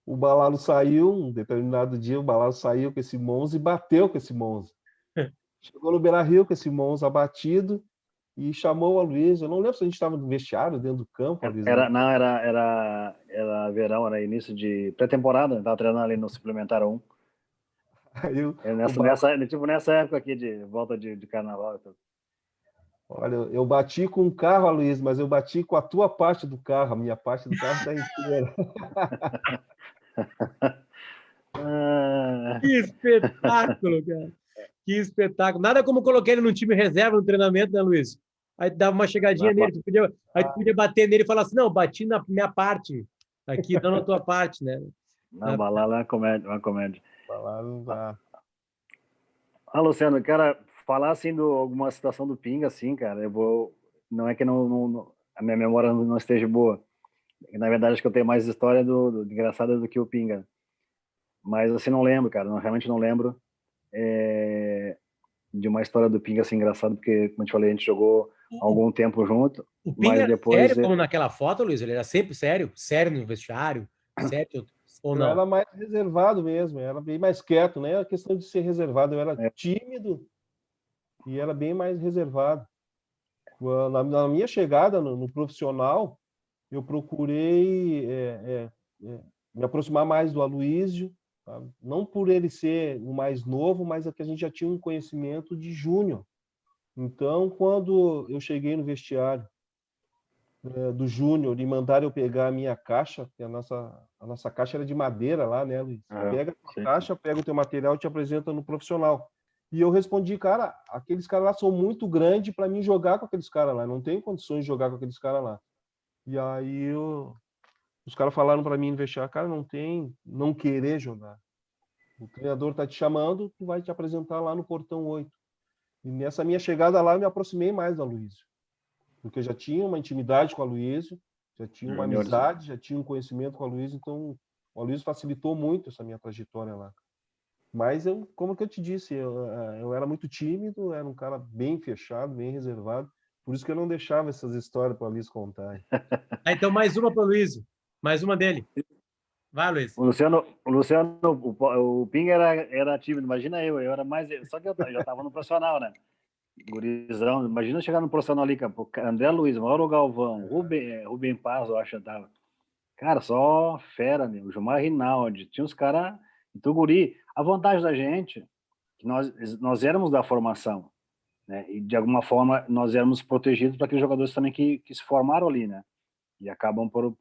O Balalo saiu, um determinado dia, o Balalo saiu com esse Monza e bateu com esse Monza. Chegou no Beira-Rio com esse Monza abatido e chamou o Aloísio. Eu não lembro se a gente estava no vestiário, dentro do campo. Era verão, era início de pré-temporada, estava treinando ali no Suplementar 1. Nessa época aqui de volta de carnaval. Olha, eu bati com o carro, Aloísio, mas eu bati com a tua parte do carro. A minha parte do carro está inteira. Que espetáculo, cara. Que espetáculo. Nada como coloquei ele no time reserva no treinamento, né, Luiz? Aí dava uma chegadinha nele, tu podia bater nele e falar assim, não, bati na minha parte, aqui, não na tua parte, né? Não, Balalo é uma comédia. Balalo dá. Luciano, cara, falar assim alguma situação do Pinga, assim, cara, não é que a minha memória não esteja boa. Na verdade, acho que eu tenho mais história de engraçada do que o Pinga. Mas assim, não lembro, cara, realmente não lembro de uma história do Pinga assim engraçada, porque, como eu te falei, a gente jogou algum tempo junto. O Pinga mas depois era sério como naquela foto, Luiz? Ele era sempre sério? Sério no vestiário? Sério ou não? Eu era mais reservado mesmo, era bem mais quieto, não era questão de ser reservado, eu era tímido e era bem mais reservado. Na minha chegada no profissional, eu procurei me aproximar mais do Aloísio, tá? Não por ele ser o mais novo, mas é que a gente já tinha um conhecimento de júnior. Então, quando eu cheguei no vestiário do júnior e mandaram eu pegar a minha caixa, que a nossa caixa era de madeira lá, né, Luiz? Pega a caixa, pega o teu material e te apresenta no profissional. E eu respondi, cara, aqueles caras lá são muito grandes para mim jogar com aqueles caras lá, não tenho condições de jogar com aqueles caras lá. E aí os caras falaram para mim no vestiário, cara, não querer jogar. O treinador tá te chamando, tu vai te apresentar lá no portão 8. E nessa minha chegada lá, eu me aproximei mais do Aloísio. Porque eu já tinha uma intimidade com o Aloísio, já tinha uma amizade, já tinha um conhecimento com o Aloísio, então o Aloísio facilitou muito essa minha trajetória lá. Mas como que eu te disse, eu era muito tímido, era um cara bem fechado, bem reservado, por isso que eu não deixava essas histórias para o Aloísio contar. Então, mais uma para o Luiz, mais uma dele. Vai, Luiz. O Pinga era tímido, imagina eu era mais, só que eu já estava no profissional, né? Gurizão, imagina chegar no profissional ali, André Luiz, Mauro Galvão, Rubem Paz, eu acho que tava. Cara, só fera, meu. Gilmar Rinaldi, tinha uns caras, então guri, a vantagem da gente, que nós éramos da formação, né? E de alguma forma nós éramos protegidos para aqueles jogadores também que se formaram ali, né? E acabam por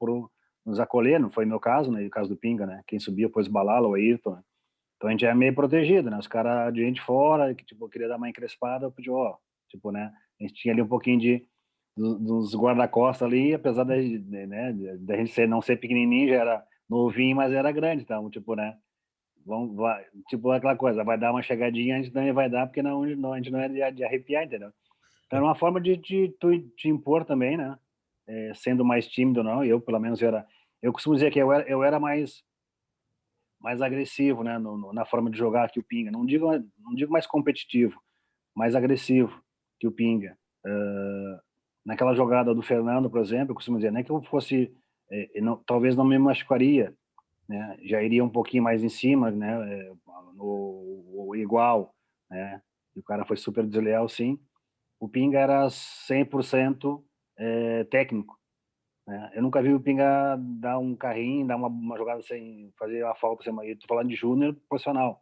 nos acolher, não foi meu caso, né? E o caso do Pinga, né? Quem subia depois Balala, o Ayrton, né? Então a gente é meio protegido, né? Os caras de gente fora, que tipo, queria dar uma encrespada, eu pedi, ó, tipo, né? A gente tinha ali um pouquinho dos guarda-costas ali, apesar da gente não ser pequenininho, já era novinho, mas era grande, então, tipo, né? Tipo aquela coisa, vai dar uma chegadinha, a gente também vai dar, porque a gente não é de arrepiar, entendeu? Então era uma forma de tu te impor também, né? Sendo mais tímido ou não, eu pelo menos eu costumo dizer que eu era mais agressivo, né, na forma de jogar que o Pinga. Não digo mais competitivo, mais agressivo que o Pinga. Naquela jogada do Fernando, por exemplo, eu costumo dizer, não é que eu fosse, talvez não me machucaria, né, já iria um pouquinho mais em cima, né, no igual, né, e o cara foi super desleal, sim. O Pinga era 100% técnico, né? Eu nunca vi o Pinga dar um carrinho, dar uma jogada sem fazer a falta. Eu tô falando de júnior profissional.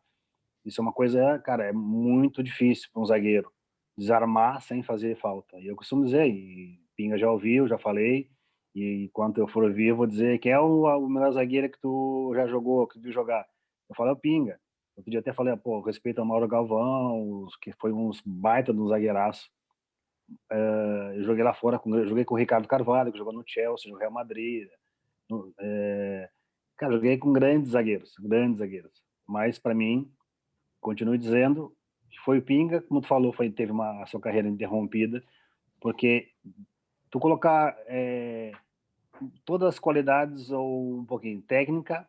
Isso é uma coisa, cara, é muito difícil para um zagueiro desarmar sem fazer falta. E eu costumo dizer, e Pinga já ouviu, já falei, e enquanto eu for ouvir, eu vou dizer quem é o melhor zagueiro que tu já jogou, que tu viu jogar. Eu falo, é o Pinga. Eu podia até falar, pô, respeito ao Mauro Galvão, que foi uns baita do zagueiraço. Eu joguei lá fora, joguei com o Ricardo Carvalho, que jogou no Chelsea, no Real Madrid. Cara, joguei com grandes zagueiros. Mas, para mim, continuo dizendo que foi o Pinga, como tu falou, teve a sua carreira interrompida, porque tu colocar todas as qualidades, ou um pouquinho, técnica,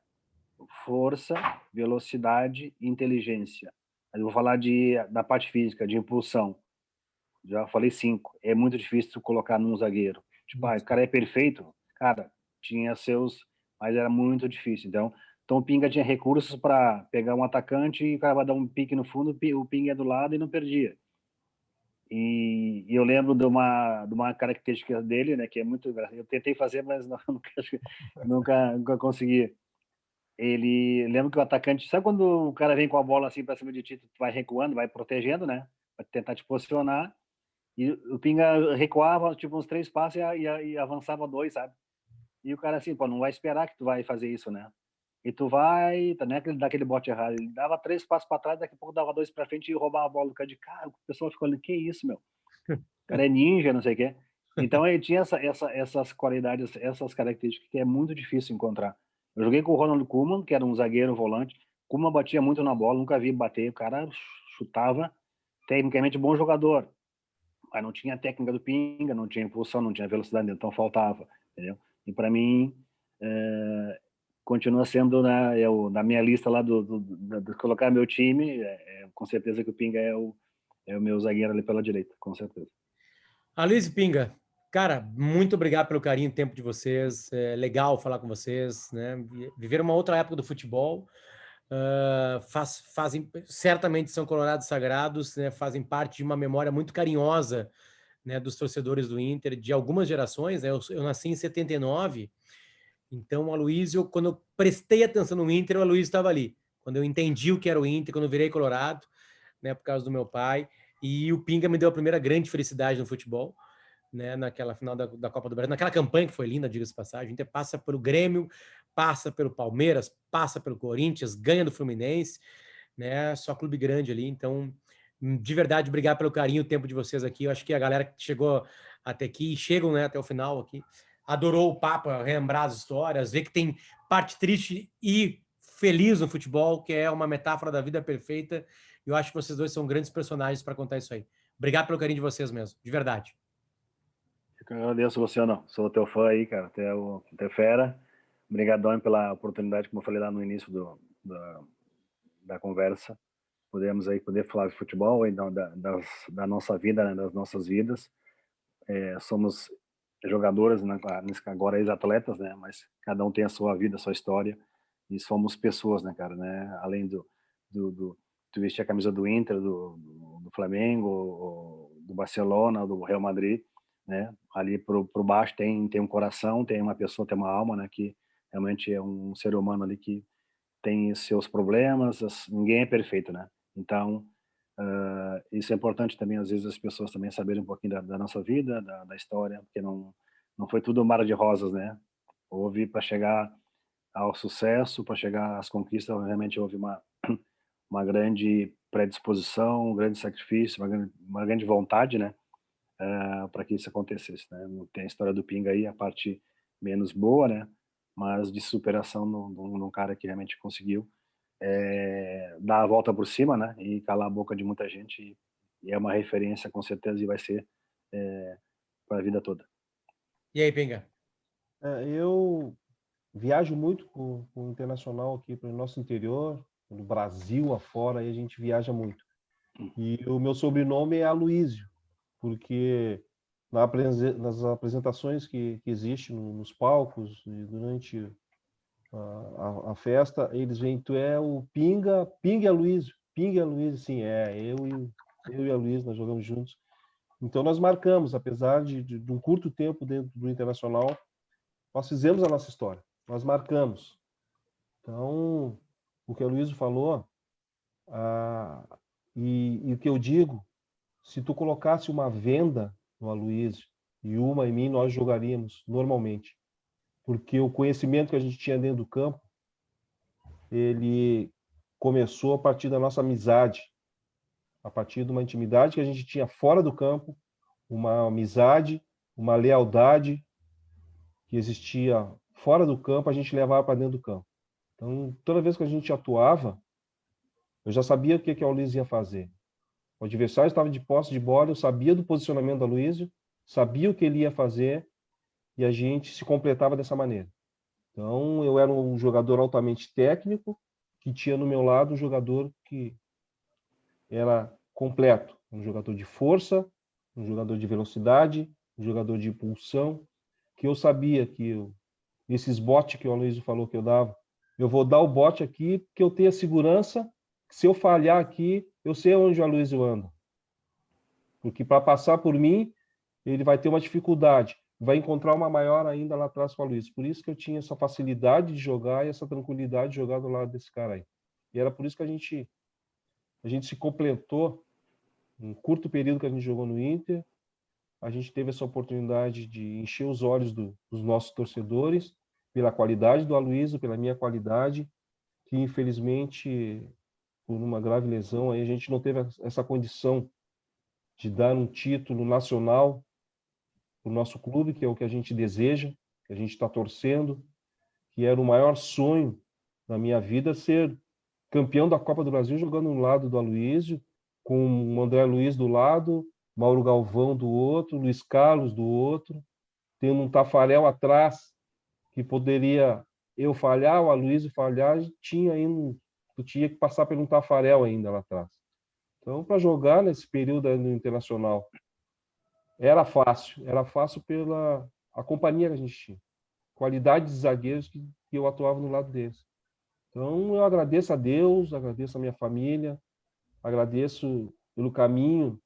força, velocidade e inteligência. Eu vou falar da parte física, de impulsão. Já falei 5. É muito difícil colocar num zagueiro. Tipo, o cara é perfeito. Cara, tinha seus... Mas era muito difícil. Então o Pinga tinha recursos para pegar um atacante e o cara vai dar um pique no fundo, o Pinga é do lado e não perdia. E eu lembro de uma característica dele, né, que é muito engraçado. Eu tentei fazer, mas nunca consegui. Lembro que o atacante... Sabe quando o cara vem com a bola assim para cima de ti, tu vai recuando, vai protegendo, né? Vai tentar te posicionar. E o Pinga recuava, tipo, uns 3 passos e avançava 2, sabe? E o cara assim, pô, não vai esperar que tu vai fazer isso, né? E tu vai, não é que ele dá aquele bote errado, ele dava 3 passos para trás, daqui a pouco dava 2 para frente e roubava a bola do cara de cara. O pessoal ficou olhando, que isso, meu? O cara é ninja, não sei o quê. Então ele tinha essas qualidades, essas características que é muito difícil encontrar. Eu joguei com o Ronald Koeman, que era um zagueiro volante. Koeman batia muito na bola, nunca vi bater. O cara chutava, tecnicamente bom jogador. Mas não tinha a técnica do Pinga, não tinha impulsão, não tinha velocidade, então faltava, entendeu? E para mim, continua sendo na minha lista lá de colocar meu time, com certeza que o Pinga é o meu zagueiro ali pela direita, com certeza. Aloysio e Pinga, cara, muito obrigado pelo carinho e tempo de vocês. É legal falar com vocês, né? Viveram uma outra época do futebol. Fazem, certamente são colorados sagrados, né? Fazem parte de uma memória muito carinhosa, né, dos torcedores do Inter, de algumas gerações, né? Eu nasci em 79, então o Aloysio, quando eu prestei atenção no Inter, o Aloysio estava ali. Quando eu entendi o que era o Inter, quando eu virei colorado, né, por causa do meu pai, e o Pinga me deu a primeira grande felicidade no futebol, né, naquela final da Copa do Brasil, naquela campanha que foi linda, diga-se de passagem. O Inter passa pelo Grêmio, passa pelo Palmeiras, passa pelo Corinthians, ganha do Fluminense, né, só clube grande ali. Então, de verdade, obrigado pelo carinho e o tempo de vocês aqui. Eu acho que a galera que chegou até aqui, chegam, né, até o final aqui, adorou o papo, relembrar as histórias, ver que tem parte triste e feliz no futebol, que é uma metáfora da vida perfeita. Eu acho que vocês dois são grandes personagens para contar isso aí. Obrigado pelo carinho de vocês mesmo, de verdade. Eu agradeço, Luciano. Sou teu fã aí, cara. Até fera. Obrigadão pela oportunidade, como eu falei lá no início da conversa. Poder falar de futebol e da nossa vida, né, das nossas vidas. Somos jogadores, né, agora ex-atletas, né, mas cada um tem a sua vida, a sua história. e somos pessoas, né, cara, né? Além do vestir a camisa do Inter, do Flamengo, do Barcelona, do Real Madrid, né? Ali pro baixo tem um coração, tem uma pessoa, tem uma alma, né? Que realmente é um ser humano ali que tem seus problemas, ninguém é perfeito, né? Então, isso é importante também, às vezes, as pessoas também saberem um pouquinho da nossa vida, da história, porque não foi tudo um mar de rosas, né? Houve, para chegar ao sucesso, para chegar às conquistas, realmente houve uma grande predisposição, um grande sacrifício, uma grande vontade, né? Para que isso acontecesse, né? Tem a história do Pinga aí, a parte menos boa, né? Mas de superação num cara que realmente conseguiu dar a volta por cima, né? E calar a boca de muita gente, e é uma referência com certeza, e vai ser para a vida toda. E aí, Pinga? Eu viajo muito com o Internacional aqui para o nosso interior, no Brasil afora, aí a gente viaja muito. E o meu sobrenome é Aloísio, porque nas apresentações que existem nos palcos e durante a festa, eles vêm, tu é o Pinga e Aloísio. Pinga e Aloísio, sim, eu e a Luísa, nós jogamos juntos. Então nós marcamos, apesar de um curto tempo dentro do Internacional, nós fizemos a nossa história, nós marcamos. Então, o que a Luísa falou, e o que eu digo, se tu colocasse uma venda no Aloísio e uma em mim, nós jogaríamos normalmente. Porque o conhecimento que a gente tinha dentro do campo, ele começou a partir da nossa amizade, a partir de uma intimidade que a gente tinha fora do campo, uma amizade, uma lealdade que existia fora do campo, a gente levava para dentro do campo. Então, toda vez que a gente atuava, eu já sabia o que a Aloísio ia fazer. O adversário estava de posse de bola, eu sabia do posicionamento do Aloísio, sabia o que ele ia fazer, e a gente se completava dessa maneira. Então, eu era um jogador altamente técnico, que tinha no meu lado um jogador que era completo. Um jogador de força, um jogador de velocidade, um jogador de impulsão, que eu sabia que esses botes que o Aloísio falou que eu dava, eu vou dar o bote aqui porque eu tenho a segurança que se eu falhar aqui, eu sei onde o Aloísio anda. Porque para passar por mim, ele vai ter uma dificuldade, vai encontrar uma maior ainda lá atrás com o Aloísio. Por isso que eu tinha essa facilidade de jogar e essa tranquilidade de jogar do lado desse cara aí. E era por isso que a gente se completou. Um curto período que a gente jogou no Inter, a gente teve essa oportunidade de encher os olhos dos nossos torcedores pela qualidade do Aloísio, pela minha qualidade, que infelizmente, por uma grave lesão, aí a gente não teve essa condição de dar um título nacional para o nosso clube, que é o que a gente deseja, que a gente está torcendo, que era o maior sonho da minha vida, ser campeão da Copa do Brasil jogando no lado do Aloísio, com o André Luiz do lado, Mauro Galvão do outro, Luiz Carlos do outro, tendo um Tafarel atrás, que poderia eu falhar, o Aloísio falhar, tu tinha que passar por um Tafarel ainda lá atrás. Então, para jogar nesse período no Internacional, era fácil pela a companhia que a gente tinha, qualidade de zagueiros que eu atuava no lado deles. Então, eu agradeço a Deus, agradeço a minha família, agradeço pelo caminho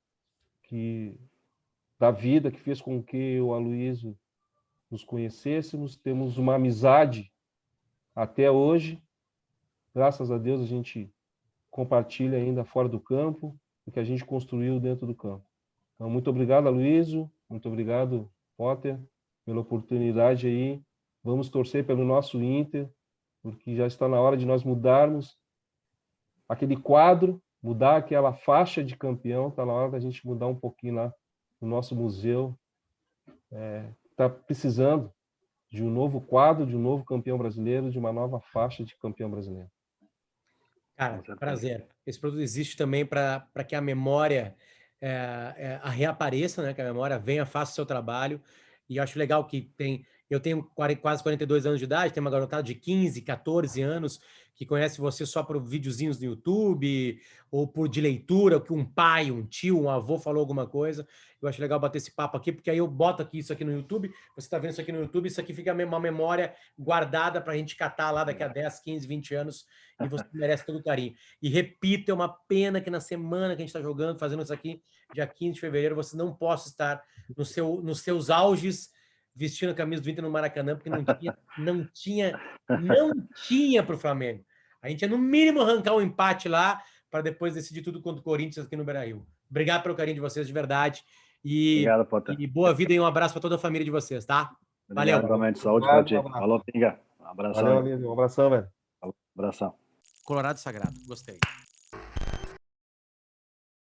da vida que fez com que eu e o Aloísio nos conhecêssemos, temos uma amizade até hoje. Graças a Deus a gente compartilha ainda fora do campo o que a gente construiu dentro do campo. Então, muito obrigado, Aloísio, muito obrigado, Potter, pela oportunidade aí. Vamos torcer pelo nosso Inter, porque já está na hora de nós mudarmos aquele quadro, mudar aquela faixa de campeão, está na hora da gente mudar um pouquinho lá no nosso museu. Está precisando de um novo quadro, de um novo campeão brasileiro, de uma nova faixa de campeão brasileiro. Cara, prazer. Esse produto existe também para que a memória reapareça, né? Que a memória venha, faça o seu trabalho. E eu acho legal que tem Eu tenho quase 42 anos de idade, tem uma garotada de 15, 14 anos que conhece você só por videozinhos no YouTube ou por de leitura, que um pai, um tio, um avô falou alguma coisa. Eu acho legal bater esse papo aqui, porque aí eu boto isso aqui no YouTube, você está vendo isso aqui no YouTube, isso aqui fica uma memória guardada para a gente catar lá daqui a 10, 15, 20 anos, e você merece todo o carinho. E repito, é uma pena que na semana que a gente está jogando, fazendo isso aqui, dia 15 de fevereiro, você não possa estar nos seus auges vestindo a camisa do Inter no Maracanã, porque não tinha para o Flamengo. A gente ia, no mínimo, arrancar um empate lá para depois decidir tudo contra o Corinthians aqui no Beira-Rio. Obrigado pelo carinho de vocês, de verdade. Obrigado, Potter. E boa vida e um abraço para toda a família de vocês, tá? Valeu. Obrigado, saúde para ti. Falou, Pinga. Um abração. Valeu, amigo. Um abração, velho. Abração. Colorado Sagrado. Gostei.